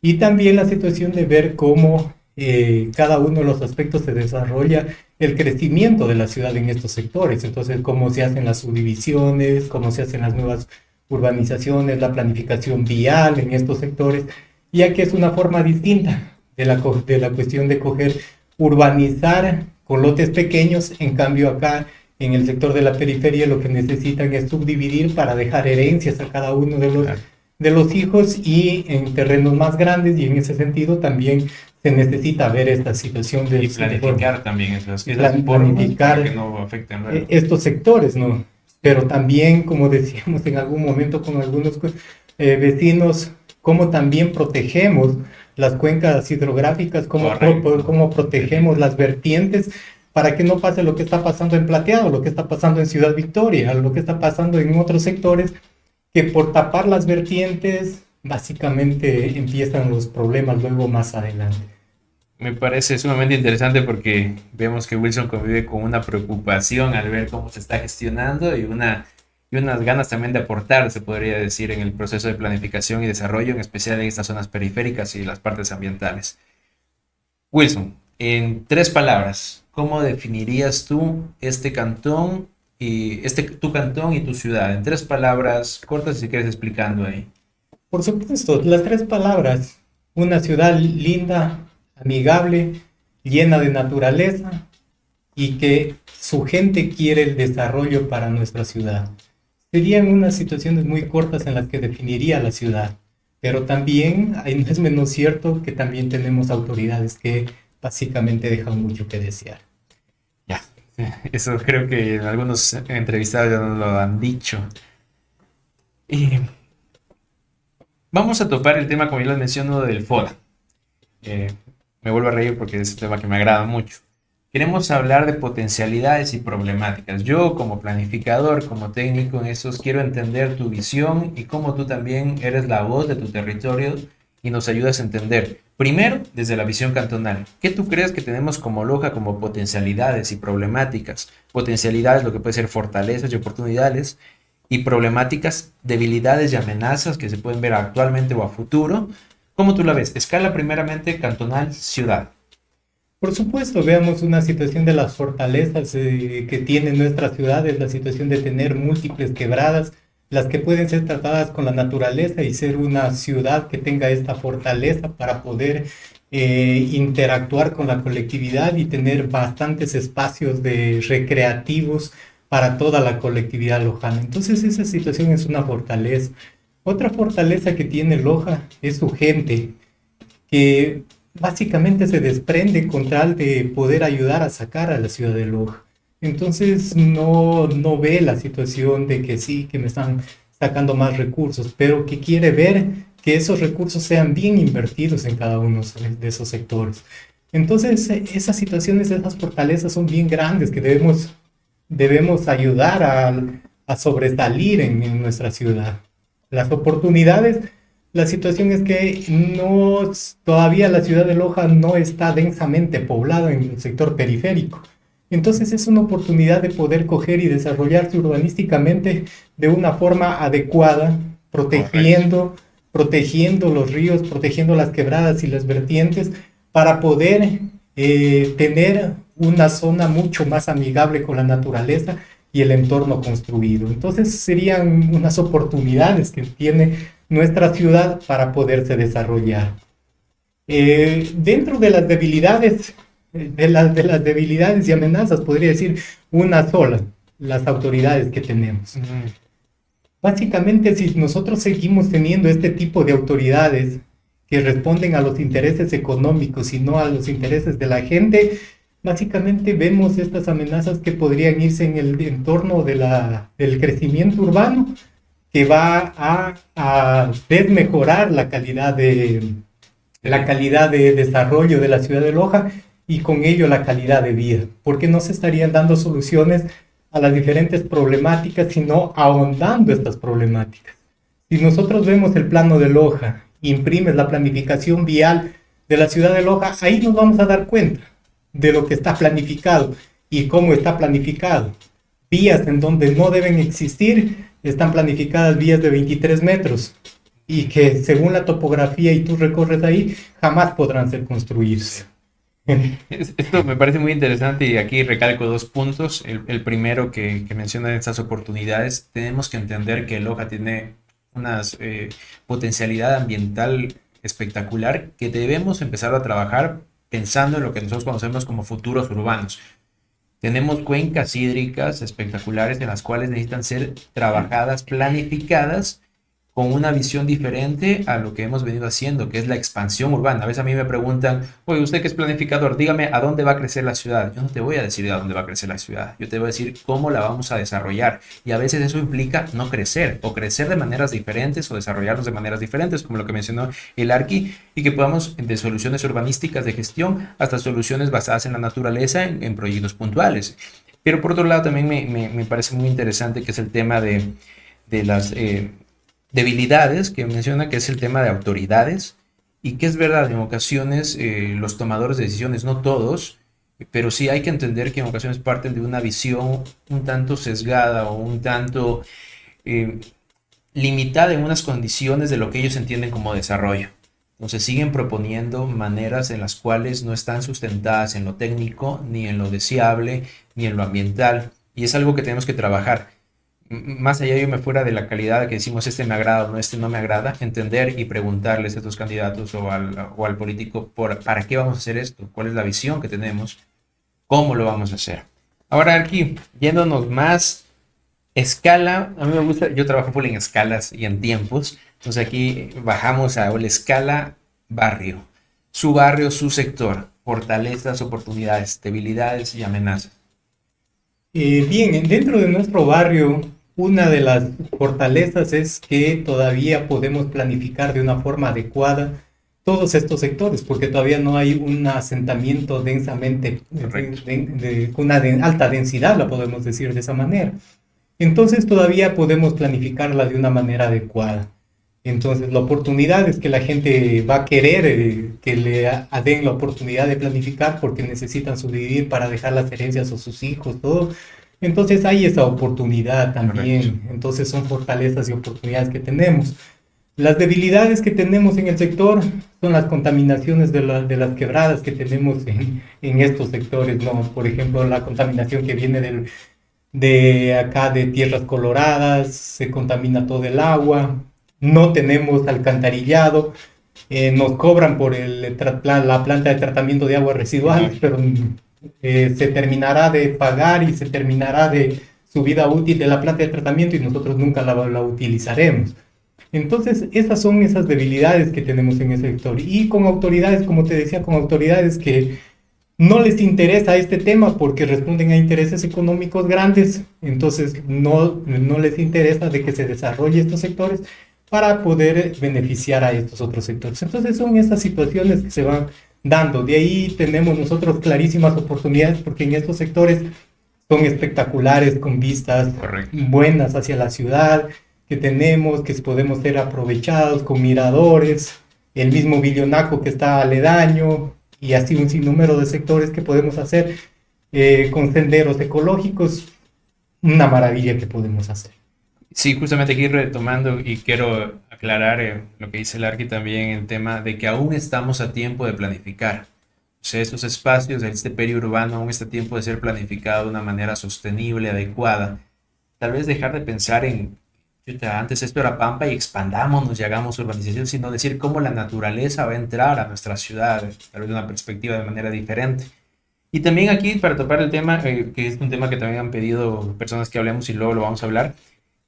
Y también la situación de ver cómo cada uno de los aspectos se desarrolla el crecimiento de la ciudad en estos sectores. Entonces, cómo se hacen las subdivisiones, cómo se hacen las nuevas urbanizaciones, la planificación vial en estos sectores, ya que es una forma distinta de la cuestión de urbanizar con lotes pequeños. En cambio acá en el sector de la periferia lo que necesitan es subdividir para dejar herencias a cada uno de los hijos y en terrenos más grandes, y en ese sentido también se necesita ver esta situación de Y planificar también esas formas planificar para que no afecten luego. estos sectores, ¿no? Pero también, como decíamos en algún momento con algunos vecinos, cómo también protegemos las cuencas hidrográficas, cómo protegemos las vertientes para que no pase lo que está pasando en Plateado, lo que está pasando en Ciudad Victoria, lo que está pasando en otros sectores, que por tapar las vertientes, básicamente empiezan los problemas luego más adelante. Me parece sumamente interesante porque vemos que Wilson convive con una preocupación al ver cómo se está gestionando y unas ganas también de aportar, se podría decir, en el proceso de planificación y desarrollo, en especial en estas zonas periféricas y las partes ambientales. Wilson, en 3 palabras, ¿cómo definirías tú este cantón y tu cantón y tu ciudad? En 3 palabras cortas, si quieres explicando ahí. Por supuesto, las 3 palabras: una ciudad linda, amigable, llena de naturaleza y que su gente quiere el desarrollo para nuestra ciudad. Serían unas situaciones muy cortas en las que definiría la ciudad, pero también no es menos cierto que también tenemos autoridades que básicamente dejan mucho que desear. Ya, eso creo que algunos entrevistados ya nos lo han dicho. Y vamos a topar el tema, como yo les menciono, del FODA. Me vuelvo a reír porque es un tema que me agrada mucho. Queremos hablar de potencialidades y problemáticas. Yo, como planificador, como técnico en esos, quiero entender tu visión y cómo tú también eres la voz de tu territorio y nos ayudas a entender. Primero, desde la visión cantonal, ¿qué tú crees que tenemos como Loja como potencialidades y problemáticas? Potencialidades, lo que puede ser fortalezas y oportunidades, y problemáticas, debilidades y amenazas que se pueden ver actualmente o a futuro. ¿Cómo tú la ves? Escala primeramente cantonal, ciudad. Por supuesto, veamos una situación de las fortalezas que tienen nuestras ciudades, la situación de tener múltiples quebradas, las que pueden ser tratadas con la naturaleza y ser una ciudad que tenga esta fortaleza para poder interactuar con la colectividad y tener bastantes espacios recreativos para toda la colectividad lojana. Entonces esa situación es una fortaleza. Otra fortaleza que tiene Loja es su gente, que básicamente se desprende con tal de poder ayudar a sacar a la ciudad de Loja. Entonces no ve la situación de que sí, que me están sacando más recursos, pero que quiere ver que esos recursos sean bien invertidos en cada uno de esos sectores. Entonces esas situaciones, esas fortalezas son bien grandes que debemos ayudar a sobresalir en nuestra ciudad. Las oportunidades, la situación es que todavía la ciudad de Loja no está densamente poblada en el sector periférico. Entonces es una oportunidad de poder coger y desarrollarse urbanísticamente de una forma adecuada, protegiendo los ríos, protegiendo las quebradas y las vertientes, para poder tener una zona mucho más amigable con la naturaleza y el entorno construido. Entonces serían unas oportunidades que tiene nuestra ciudad para poderse desarrollar. Dentro de las debilidades, de las debilidades y amenazas, podría decir una sola: las autoridades que tenemos. Básicamente, si nosotros seguimos teniendo este tipo de autoridades que responden a los intereses económicos y no a los intereses de la gente, básicamente vemos estas amenazas que podrían irse en el entorno del crecimiento urbano, que va a desmejorar la calidad de desarrollo de la ciudad de Loja y con ello la calidad de vida, porque no se estarían dando soluciones a las diferentes problemáticas, sino ahondando estas problemáticas. Si nosotros vemos el plano de Loja, imprimes la planificación vial de la ciudad de Loja, ahí nos vamos a dar cuenta de lo que está planificado y cómo está planificado. Vías en donde no deben existir, están planificadas vías de 23 metros y que según la topografía y tú recorres ahí, jamás podrán ser construirse. Esto me parece muy interesante y aquí recalco 2 puntos. El primero que menciona estas oportunidades. Tenemos que entender que Loja tiene una potencialidad ambiental espectacular que debemos empezar a trabajar pensando en lo que nosotros conocemos como futuros urbanos. Tenemos cuencas hídricas espectaculares en las cuales necesitan ser trabajadas, planificadas con una visión diferente a lo que hemos venido haciendo, que es la expansión urbana. A veces a mí me preguntan, oye, usted que es planificador, dígame a dónde va a crecer la ciudad. Yo no te voy a decir a dónde va a crecer la ciudad, yo te voy a decir cómo la vamos a desarrollar. Y a veces eso implica no crecer, o crecer de maneras diferentes, o desarrollarnos de maneras diferentes, como lo que mencionó el Arqui, y que podamos de soluciones urbanísticas de gestión hasta soluciones basadas en la naturaleza, en proyectos puntuales. Pero por otro lado también me parece muy interesante que es el tema de las debilidades que menciona, que es el tema de autoridades, y que es verdad, en ocasiones los tomadores de decisiones, no todos, pero sí hay que entender que en ocasiones parten de una visión un tanto sesgada o un tanto eh, limitada en unas condiciones de lo que ellos entienden como desarrollo. Entonces siguen proponiendo maneras en las cuales no están sustentadas en lo técnico, ni en lo deseable, ni en lo ambiental, y es algo que tenemos que trabajar. Más allá yo me fuera de la calidad de que decimos este me agrada o no, este no me agrada, entender y preguntarles a estos candidatos o al político para qué vamos a hacer esto, cuál es la visión que tenemos, cómo lo vamos a hacer. Ahora aquí, yéndonos más escala, a mí me gusta, yo trabajo full en escalas y en tiempos, entonces aquí bajamos a la escala barrio, su sector, fortalezas, oportunidades, debilidades y amenazas. Bien, dentro de nuestro barrio, una de las fortalezas es que todavía podemos planificar de una forma adecuada todos estos sectores, porque todavía no hay un asentamiento densamente, con una alta densidad, la podemos decir de esa manera. Entonces todavía podemos planificarla de una manera adecuada. Entonces la oportunidad es que la gente va a querer que le den la oportunidad de planificar porque necesitan sobrevivir para dejar las herencias a sus hijos, todo. Entonces hay esa oportunidad también. Correcto. Entonces son fortalezas y oportunidades que tenemos. Las debilidades que tenemos en el sector son las contaminaciones de las quebradas que tenemos en estos sectores, ¿no? Por ejemplo, la contaminación que viene de acá de tierras coloradas, se contamina todo el agua, no tenemos alcantarillado, nos cobran por la planta de tratamiento de aguas residuales, pero se terminará de pagar y se terminará de su vida útil de la planta de tratamiento y nosotros nunca la utilizaremos. Entonces, esas son esas debilidades que tenemos en ese sector. Y con autoridades, como te decía, con autoridades que no les interesa este tema porque responden a intereses económicos grandes, entonces no les interesa de que se desarrolle estos sectores para poder beneficiar a estos otros sectores. Entonces son esas situaciones que se van dando. De ahí tenemos nosotros clarísimas oportunidades porque en estos sectores son espectaculares, con vistas Correcto. buenas hacia la ciudad, que tenemos, que podemos ser aprovechados con miradores, el mismo Villonaco que está aledaño, y así un sinnúmero de sectores que podemos hacer con senderos ecológicos, una maravilla que podemos hacer. Sí, justamente aquí retomando y quiero aclarar lo que dice el Arqui también, el tema de que aún estamos a tiempo de planificar. O sea, estos espacios, este periurbano aún está a tiempo de ser planificado de una manera sostenible, adecuada. Tal vez dejar de pensar en, chuta, antes esto era pampa y expandámonos y hagamos urbanización, sino decir cómo la naturaleza va a entrar a nuestra ciudad, tal vez de una perspectiva de manera diferente. Y también aquí, para tocar el tema, que es un tema que también han pedido personas que hablemos y luego lo vamos a hablar,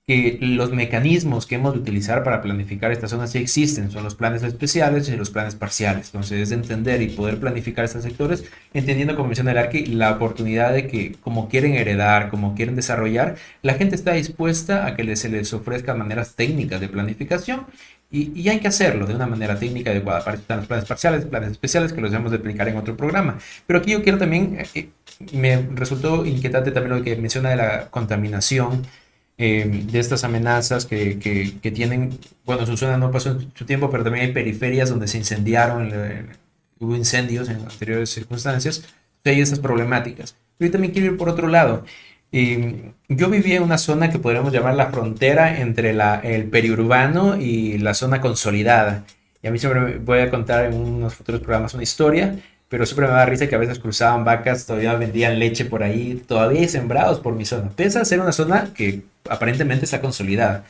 que los mecanismos que hemos de utilizar para planificar estas zonas sí existen, son los planes especiales y los planes parciales. Entonces, es de entender y poder planificar estos sectores, entendiendo, como menciona el Arqui, la oportunidad de que, como quieren heredar, como quieren desarrollar, la gente está dispuesta a que se les ofrezca maneras técnicas de planificación y hay que hacerlo de una manera técnica adecuada. Para eso están los planes parciales, planes especiales, que los debemos de explicar en otro programa. Pero aquí yo quiero también, me resultó inquietante también lo que menciona de la contaminación, de estas amenazas que tienen, bueno, su zona no pasó en su tiempo, pero también hay periferias donde se incendiaron, hubo incendios en anteriores circunstancias, hay esas problemáticas. Yo también quiero ir por otro lado. Yo vivía en una zona que podríamos llamar la frontera entre el periurbano y la zona consolidada. Y a mí siempre voy a contar en unos futuros programas una historia, pero siempre me da risa que a veces cruzaban vacas, todavía vendían leche por ahí, todavía hay sembrados por mi zona. Pese a ser una zona que aparentemente está consolidada.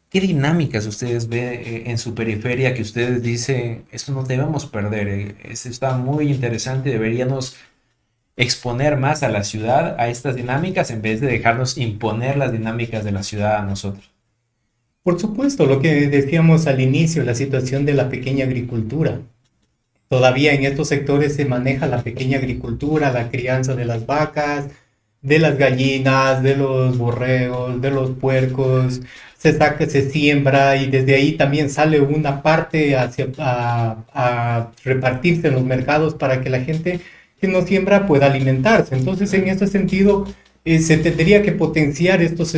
¿Qué dinámicas ustedes ven en su periferia que ustedes dicen, esto no debemos perder? Esto está muy interesante, deberíamos exponer más a la ciudad a estas dinámicas en vez de dejarnos imponer las dinámicas de la ciudad a nosotros? Por supuesto, lo que decíamos al inicio, la situación de la pequeña agricultura. Todavía en estos sectores se maneja la pequeña agricultura, la crianza de las vacas, de las gallinas, de los borregos, de los puercos. Se saca, se siembra y desde ahí también sale una parte a repartirse en los mercados para que la gente que no siembra pueda alimentarse. Entonces, en ese sentido, se tendría que potenciar estos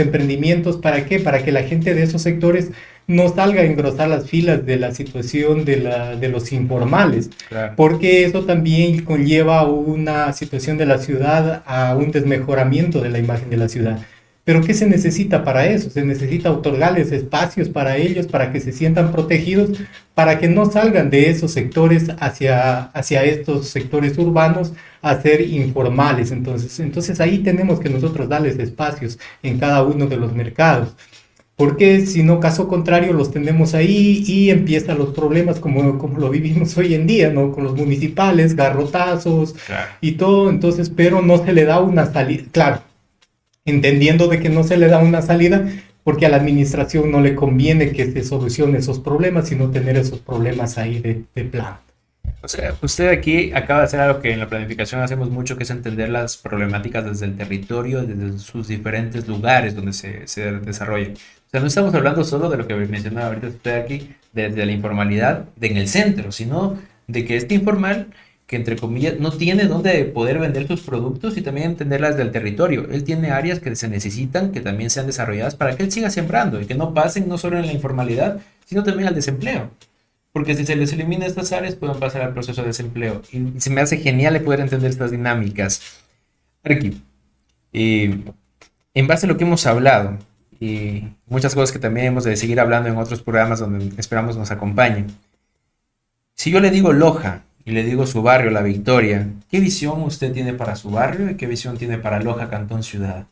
emprendimientos. ¿Para qué? Para que la gente de esos sectores no salga a engrosar las filas de la situación de los informales, Claro. porque eso también conlleva una situación de la ciudad a un desmejoramiento de la imagen de la ciudad. Pero ¿qué se necesita para eso? Se necesita otorgarles espacios para ellos, para que se sientan protegidos, para que no salgan de esos sectores hacia estos sectores urbanos a ser informales. Entonces ahí tenemos que nosotros darles espacios en cada uno de los mercados. Porque si no, caso contrario, los tenemos ahí y empiezan los problemas como lo vivimos hoy en día, ¿no? Con los municipales, garrotazos Claro. y todo. Entonces, pero no se le da una salida. Claro, entendiendo de que no se le da una salida porque a la administración no le conviene que se solucione esos problemas, sino tener esos problemas ahí de plano. O sea, usted aquí acaba de hacer algo que en la planificación hacemos mucho, que es entender las problemáticas desde el territorio, desde sus diferentes lugares donde se desarrollan. O sea, no estamos hablando solo de lo que mencionaba ahorita usted aquí, desde la informalidad en el centro, sino de que este informal, que entre comillas no tiene dónde poder vender sus productos y también entenderlas del territorio. Él tiene áreas que se necesitan, que también sean desarrolladas para que él siga sembrando y que no pasen no solo en la informalidad, sino también al desempleo. Porque si se les elimina estas áreas, pueden pasar al proceso de desempleo. Y se me hace genial el poder entender estas dinámicas. Arqui, en base a lo que hemos hablado, y muchas cosas que también hemos de seguir hablando en otros programas donde esperamos nos acompañen. Si yo le digo Loja y le digo su barrio, La Victoria, ¿qué visión usted tiene para su barrio y qué visión tiene para Loja, Cantón, Ciudad?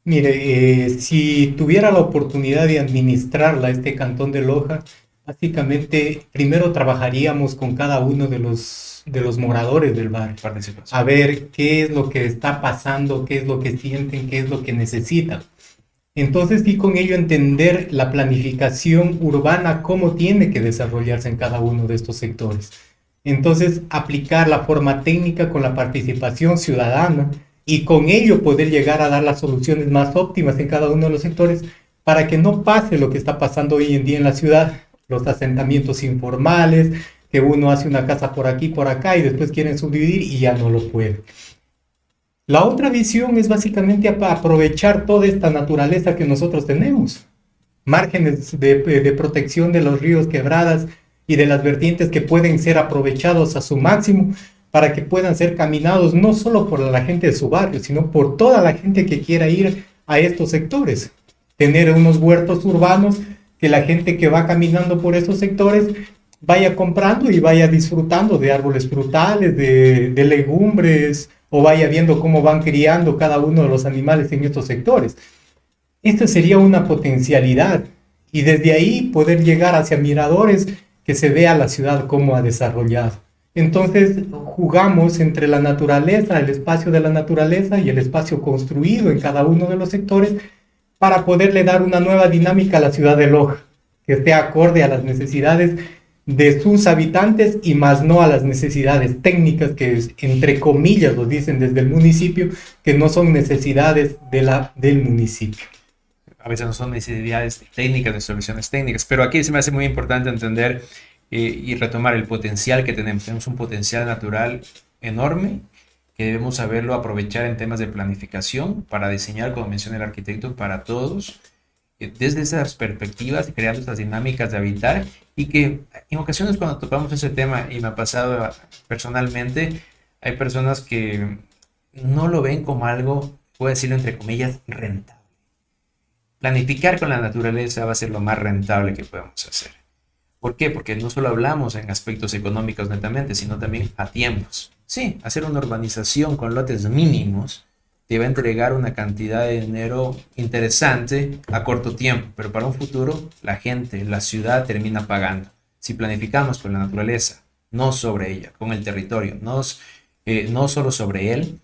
Mire, si tuviera la oportunidad de administrarla, este cantón de Loja, básicamente primero trabajaríamos con cada uno de los moradores del barrio, Participación. a ver qué es lo que está pasando, qué es lo que sienten, qué es lo que necesitan. Entonces, y con ello entender la planificación urbana, cómo tiene que desarrollarse en cada uno de estos sectores. Entonces, aplicar la forma técnica con la participación ciudadana y con ello poder llegar a dar las soluciones más óptimas en cada uno de los sectores para que no pase lo que está pasando hoy en día en la ciudad, los asentamientos informales, que uno hace una casa por aquí, por acá y después quieren subdividir y ya no lo puede. La otra visión es básicamente aprovechar toda esta naturaleza que nosotros tenemos, márgenes de protección de los ríos, quebradas y de las vertientes que pueden ser aprovechados a su máximo para que puedan ser caminados no solo por la gente de su barrio, sino por toda la gente que quiera ir a estos sectores. Tener unos huertos urbanos que la gente que va caminando por estos sectores vaya comprando y vaya disfrutando de árboles frutales, de legumbres, o vaya viendo cómo van criando cada uno de los animales en estos sectores. Esta sería una potencialidad y desde ahí poder llegar hacia miradores que se vea la ciudad cómo ha desarrollado. Entonces jugamos entre la naturaleza, el espacio de la naturaleza y el espacio construido en cada uno de los sectores para poderle dar una nueva dinámica a la ciudad de Loja, que esté acorde a las necesidades de sus habitantes y más no a las necesidades técnicas que entre comillas lo dicen desde el municipio, que no son necesidades del municipio. A veces no son necesidades técnicas, de soluciones técnicas, pero aquí se me hace muy importante entender y retomar el potencial que tenemos. Tenemos un potencial natural enorme que debemos saberlo aprovechar en temas de planificación para diseñar, como menciona el arquitecto, para todos, desde esas perspectivas y creando estas dinámicas de habitar y que en ocasiones cuando topamos ese tema, y me ha pasado personalmente, hay personas que no lo ven como algo, puedo decirlo entre comillas, rentable. Planificar con la naturaleza va a ser lo más rentable que podemos hacer. ¿Por qué? Porque no solo hablamos en aspectos económicos netamente, sino también a tiempos. Sí, hacer una urbanización con lotes mínimos te va a entregar una cantidad de dinero interesante a corto tiempo, pero para un futuro la gente, la ciudad termina pagando. Si planificamos con la naturaleza, no sobre ella, con el territorio, no solo sobre él,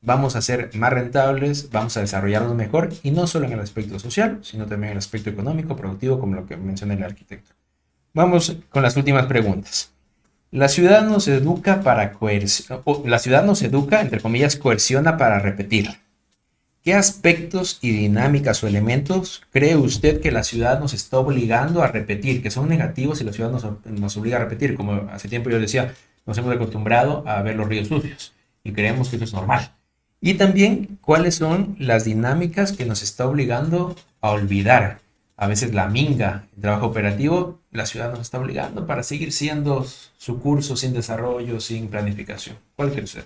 vamos a ser más rentables, vamos a desarrollarnos mejor, y no solo en el aspecto social, sino también en el aspecto económico, productivo, como lo que menciona el arquitecto. Vamos con las últimas preguntas. La ciudad nos educa la ciudad nos educa, entre comillas, coerciona para repetir. ¿Qué aspectos y dinámicas o elementos cree usted que la ciudad nos está obligando a repetir, que son negativos y la ciudad nos obliga a repetir? Como hace tiempo yo decía, nos hemos acostumbrado a ver los ríos sucios y creemos que eso es normal. Y también, ¿cuáles son las dinámicas que nos está obligando a olvidar? A veces la minga, el trabajo operativo, la ciudad nos está obligando para seguir siendo su curso sin desarrollo, sin planificación. ¿Cuál cree usted?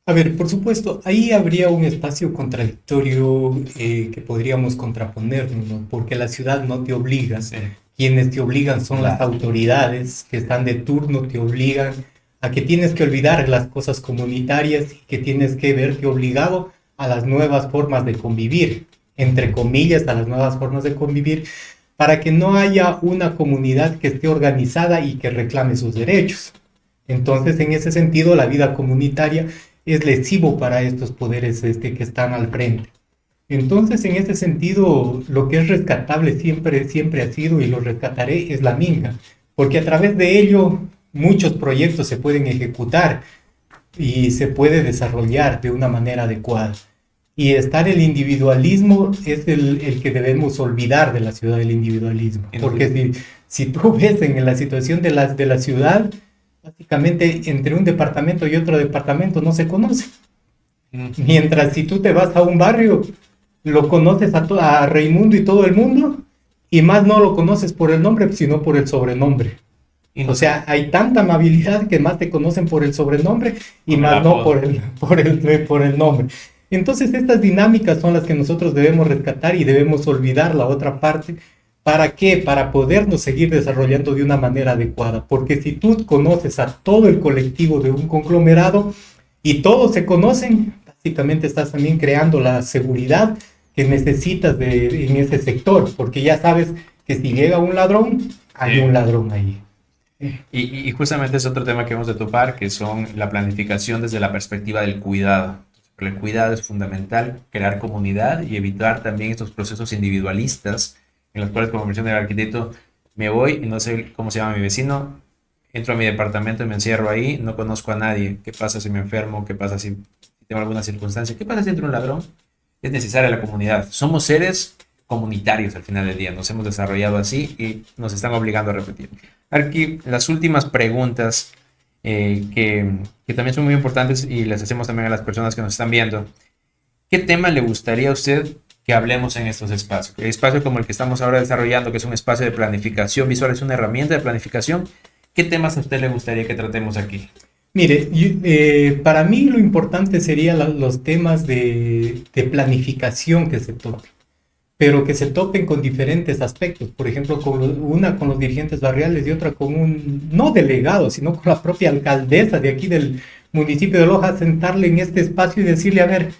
A ver, por supuesto, ahí habría un espacio contradictorio que podríamos contraponernos, ¿no? Porque la ciudad no te obliga. Sí. Quienes te obligan son las autoridades que están de turno, te obligan a que tienes que olvidar las cosas comunitarias y que tienes que verte obligado a las nuevas formas de convivir, entre comillas, a las nuevas formas de convivir, para que no haya una comunidad que esté organizada y que reclame sus derechos. Entonces, en ese sentido, la vida comunitaria es lesivo para estos poderes que están al frente. Entonces, en ese sentido, lo que es rescatable siempre ha sido, y lo rescataré, es la minga, porque a través de ello muchos proyectos se pueden ejecutar y se puede desarrollar de una manera adecuada. Y estar el individualismo es el que debemos olvidar de la ciudad, del individualismo. Porque si tú ves en la situación de la ciudad, básicamente entre un departamento y otro departamento no se conoce. Mientras si tú te vas a un barrio, lo conoces a Raimundo y todo el mundo, y más no lo conoces por el nombre, sino por el sobrenombre. O sea, hay tanta amabilidad que más te conocen por el sobrenombre y más no por el nombre. Entonces estas dinámicas son las que nosotros debemos rescatar y debemos olvidar la otra parte. ¿Para qué? Para podernos seguir desarrollando de una manera adecuada. Porque si tú conoces a todo el colectivo de un conglomerado y todos se conocen, básicamente estás también creando la seguridad que necesitas en ese sector. Porque ya sabes que si llega un ladrón, hay un ladrón ahí. Y justamente es otro tema que vamos a topar, que son la planificación desde la perspectiva del cuidado. El cuidado es fundamental, crear comunidad y evitar también estos procesos individualistas en los cuales, como menciona el arquitecto, me voy y no sé cómo se llama mi vecino, entro a mi departamento y me encierro ahí, no conozco a nadie. ¿Qué pasa si me enfermo? ¿Qué pasa si tengo alguna circunstancia? ¿Qué pasa si entra un ladrón? Es necesaria la comunidad. Somos seres comunitarios al final del día, nos hemos desarrollado así y nos están obligando a repetir. Aquí las últimas preguntas que también son muy importantes y las hacemos también a las personas que nos están viendo. ¿Qué tema le gustaría a usted que hablemos en estos espacios? El espacio como el que estamos ahora desarrollando, que es un espacio de planificación visual, es una herramienta de planificación. ¿Qué temas a usted le gustaría que tratemos aquí? Mire, para mí lo importante serían los temas de planificación que se toquen, pero que se toquen con diferentes aspectos. Por ejemplo, una con los dirigentes barriales y otra con un, no delegado, sino con la propia alcaldesa de aquí del municipio de Loja, sentarle en este espacio y decirle, a ver,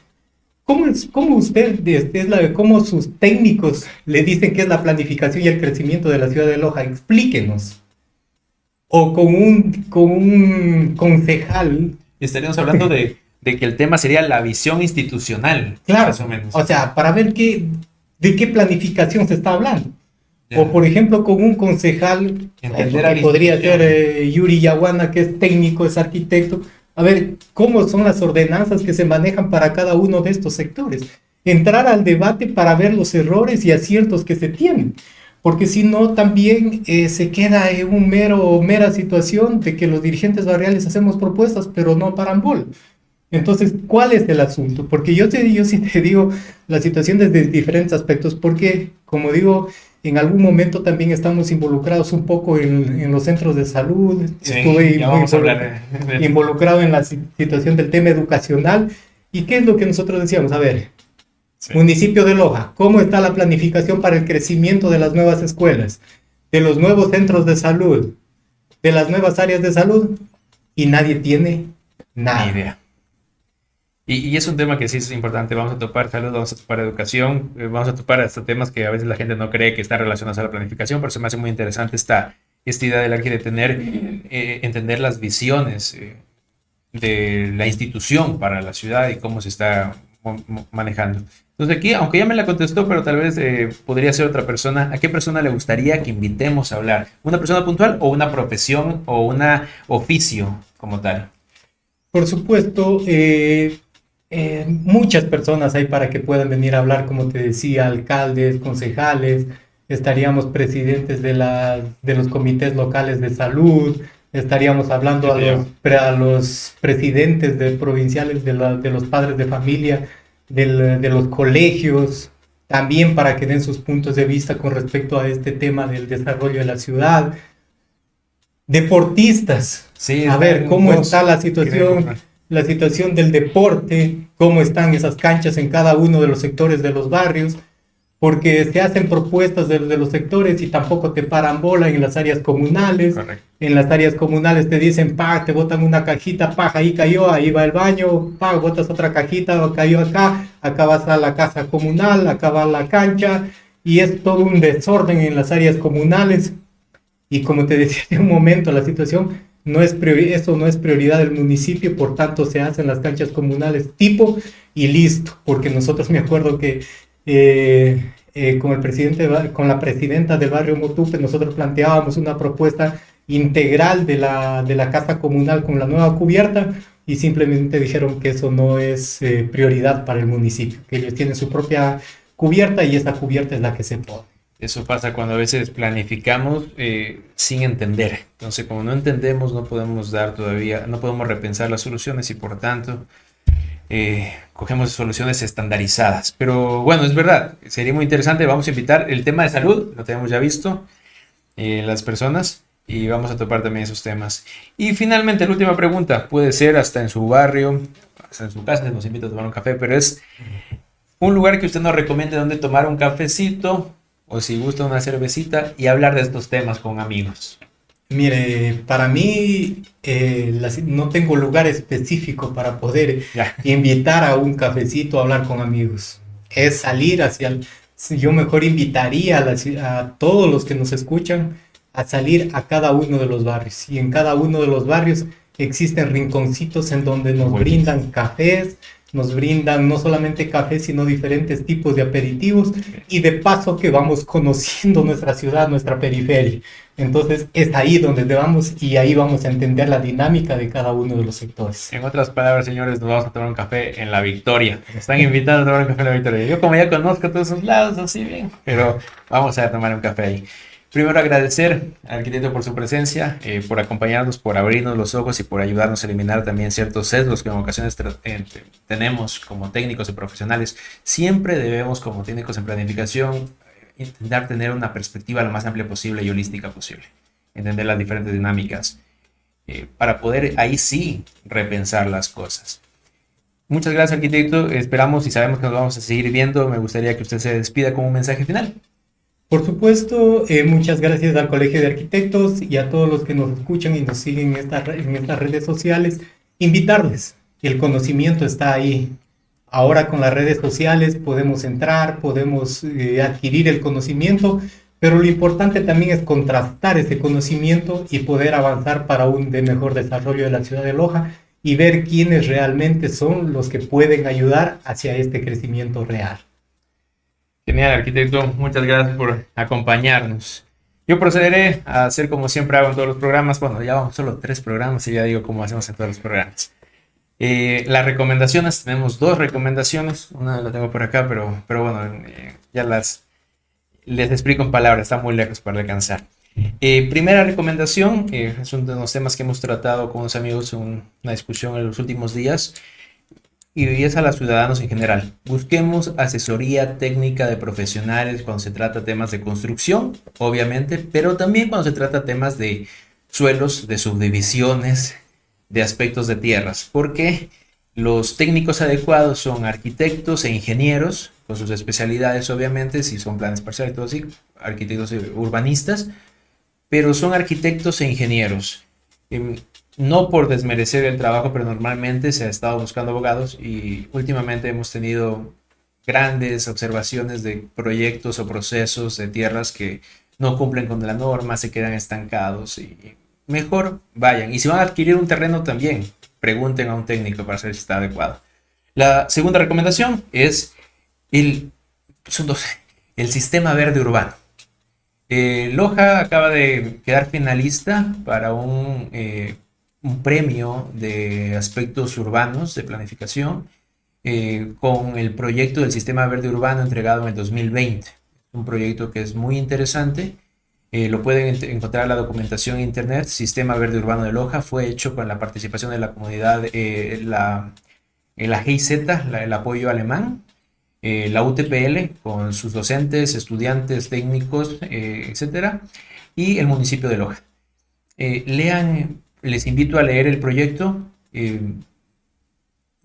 ¿cómo cómo sus técnicos le dicen que es la planificación y el crecimiento de la ciudad de Loja? Explíquenos. O con un concejal. Estaríamos hablando de que el tema sería la visión institucional. Claro, más o menos. O sea, para ver de qué planificación se está hablando. Ya. O por ejemplo con un concejal, que podría ser Yuri Yaguana, que es técnico, es arquitecto, a ver cómo son las ordenanzas que se manejan para cada uno de estos sectores. Entrar al debate para ver los errores y aciertos que se tienen. Porque si no, también se queda en mera situación de que los dirigentes barriales hacemos propuestas, pero no paran bola. Entonces, ¿cuál es el asunto? Porque yo sí te digo la situación desde diferentes aspectos, porque, como digo, en algún momento también estamos involucrados un poco en los centros de salud. Sí, estuve muy involucrado en la situación del tema educacional. ¿Y qué es lo que nosotros decíamos? A ver, sí. Municipio de Loja, ¿cómo está la planificación para el crecimiento de las nuevas escuelas, de los nuevos centros de salud, de las nuevas áreas de salud? Y nadie tiene nada. Ni idea. Y es un tema que sí es importante. Vamos a topar salud, vamos a topar educación, vamos a topar hasta temas que a veces la gente no cree que están relacionados a la planificación, pero se me hace muy interesante esta idea del arquitecto de entender las visiones de la institución para la ciudad y cómo se está manejando. Entonces aquí, aunque ya me la contestó, pero tal vez podría ser otra persona. ¿A qué persona le gustaría que invitemos a hablar? ¿Una persona puntual o una profesión o un oficio como tal? Por supuesto, muchas personas hay para que puedan venir a hablar, como te decía, alcaldes, concejales, estaríamos presidentes de los comités locales de salud, estaríamos hablando a los presidentes de provinciales de los padres de familia, de los colegios, también para que den sus puntos de vista con respecto a este tema del desarrollo de la ciudad. Deportistas, Sí, a ver cómo está la situación del deporte, cómo están esas canchas en cada uno de los sectores de los barrios, porque se hacen propuestas de los sectores y tampoco te paran bola en las áreas comunales. Correcto. En las áreas comunales te dicen, te botan una cajita, ahí cayó, ahí va el baño, botas otra cajita, cayó acá vas a la casa comunal, acá va la cancha, y es todo un desorden en las áreas comunales. Y como te decía hace un momento, la situación eso no es prioridad del municipio, por tanto se hacen las canchas comunales tipo y listo, porque nosotros me acuerdo que con la presidenta del barrio Motupe, nosotros planteábamos una propuesta integral de la casa comunal con la nueva cubierta y simplemente dijeron que eso no es prioridad para el municipio, que ellos tienen su propia cubierta y esa cubierta es la que se pone. Eso pasa cuando a veces planificamos sin entender. Entonces, como no entendemos, no podemos no podemos repensar las soluciones y por tanto cogemos soluciones estandarizadas. Pero bueno, es verdad, sería muy interesante. Vamos a invitar el tema de salud, lo tenemos ya visto, las personas, y vamos a topar también esos temas. Y finalmente, la última pregunta, puede ser hasta en su barrio, hasta en su casa, se nos invita a tomar un café, pero es un lugar que usted nos recomiende donde tomar un cafecito, o si gusta una cervecita, y hablar de estos temas con amigos. Mire, para mí no tengo lugar específico para poder invitar a un cafecito a hablar con amigos. Es salir yo mejor invitaría a todos los que nos escuchan a salir a cada uno de los barrios. Y en cada uno de los barrios existen rinconcitos en donde nos brindan cafés, nos brindan no solamente café, sino diferentes tipos de aperitivos y de paso que vamos conociendo nuestra ciudad, nuestra periferia. Entonces es ahí donde vamos y ahí vamos a entender la dinámica de cada uno de los sectores. En otras palabras, señores, nos vamos a tomar un café en La Victoria. Nos están invitando a tomar un café en La Victoria. Yo como ya conozco todos esos lados, así bien, pero vamos a tomar un café ahí. Primero agradecer al arquitecto por su presencia, por acompañarnos, por abrirnos los ojos y por ayudarnos a eliminar también ciertos sesgos que en ocasiones tenemos como técnicos y profesionales. Siempre debemos, como técnicos en planificación, intentar tener una perspectiva lo más amplia posible y holística posible. Entender las diferentes dinámicas para poder ahí sí repensar las cosas. Muchas gracias, arquitecto. Esperamos y sabemos que nos vamos a seguir viendo. Me gustaría que usted se despida con un mensaje final. Por supuesto, muchas gracias al Colegio de Arquitectos y a todos los que nos escuchan y nos siguen en estas redes sociales. Invitarles, el conocimiento está ahí. Ahora con las redes sociales podemos entrar, podemos adquirir el conocimiento, pero lo importante también es contrastar ese conocimiento y poder avanzar para un mejor desarrollo de la ciudad de Loja y ver quiénes realmente son los que pueden ayudar hacia este crecimiento real. Genial, arquitecto. Muchas gracias por acompañarnos. Yo procederé a hacer como siempre hago en todos los programas. Bueno, ya vamos solo 3 programas y ya digo cómo hacemos en todos los programas. Las recomendaciones, tenemos 2 recomendaciones. Una la tengo por acá, pero bueno, ya les explico en palabras, está muy lejos para alcanzar. Primera recomendación, es uno de los temas que hemos tratado con unos amigos en una discusión en los últimos días. Y es a los ciudadanos en general. Busquemos asesoría técnica de profesionales cuando se trata de temas de construcción, obviamente, pero también cuando se trata de temas de suelos, de subdivisiones, de aspectos de tierras, porque los técnicos adecuados son arquitectos e ingenieros, con sus especialidades, obviamente, si son planes parciales y todo así, arquitectos urbanistas, pero son arquitectos e ingenieros. No por desmerecer el trabajo, pero normalmente se ha estado buscando abogados y últimamente hemos tenido grandes observaciones de proyectos o procesos de tierras que no cumplen con la norma, se quedan estancados y mejor vayan. Y si van a adquirir un terreno también, pregunten a un técnico para saber si está adecuado. La segunda recomendación es el sistema verde urbano. Loja acaba de quedar finalista para un premio de aspectos urbanos de planificación con el proyecto del sistema verde urbano entregado en el 2020. Un proyecto que es muy interesante. Lo pueden encontrar en la documentación en internet. Sistema Verde Urbano de Loja fue hecho con la participación de la comunidad, la GIZ, el apoyo alemán, la UTPL con sus docentes, estudiantes, técnicos, etcétera, y el municipio de Loja. Les invito a leer el proyecto.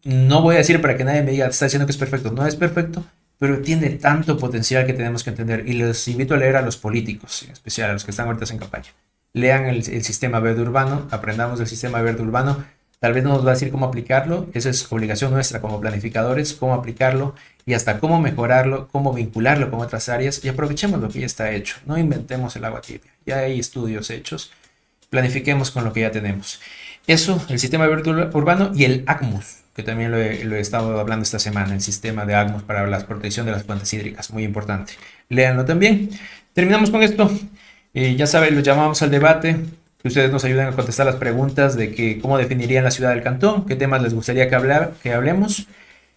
No voy a decir para que nadie me diga, está diciendo que es perfecto. No es perfecto, pero tiene tanto potencial que tenemos que entender. Y les invito a leer a los políticos, en especial a los que están ahorita en campaña. Lean el sistema verde urbano, aprendamos del sistema verde urbano. Tal vez no nos va a decir cómo aplicarlo, esa es obligación nuestra como planificadores, cómo aplicarlo y hasta cómo mejorarlo, cómo vincularlo con otras áreas y aprovechemos lo que ya está hecho. No inventemos el agua tibia, ya hay estudios hechos, planifiquemos con lo que ya tenemos. Eso, el sistema verde urbano y el ACMUS, que también lo he estado hablando esta semana, el sistema de ACMUS para la protección de las fuentes hídricas, muy importante. Léanlo también. Terminamos con esto. Ya saben, los llamamos al debate, que ustedes nos ayuden a contestar las preguntas de cómo definirían la ciudad del cantón, qué temas les gustaría que hablemos,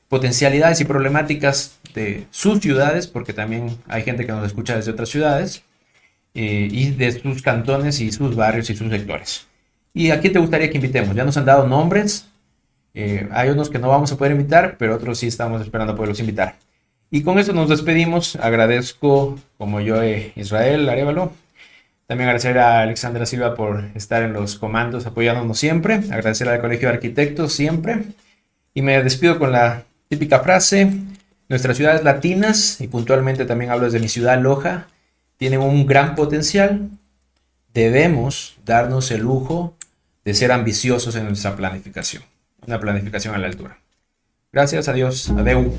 potencialidades y problemáticas de sus ciudades, porque también hay gente que nos escucha desde otras ciudades, y de sus cantones y sus barrios y sus sectores. ¿Y a quién te gustaría que invitemos? Ya nos han dado nombres. Hay unos que no vamos a poder invitar, pero otros sí estamos esperando poderlos invitar. Y con eso nos despedimos. Agradezco, como yo, Israel Arévalo. También agradecer a Alexandra Silva por estar en los comandos apoyándonos siempre. Agradecer al Colegio de Arquitectos siempre. Y me despido con la típica frase. Nuestras ciudades latinas, y puntualmente también hablo desde mi ciudad, Loja, tienen un gran potencial. Debemos darnos el lujo de ser ambiciosos en nuestra planificación. Una planificación a la altura. Gracias, adiós, adeu.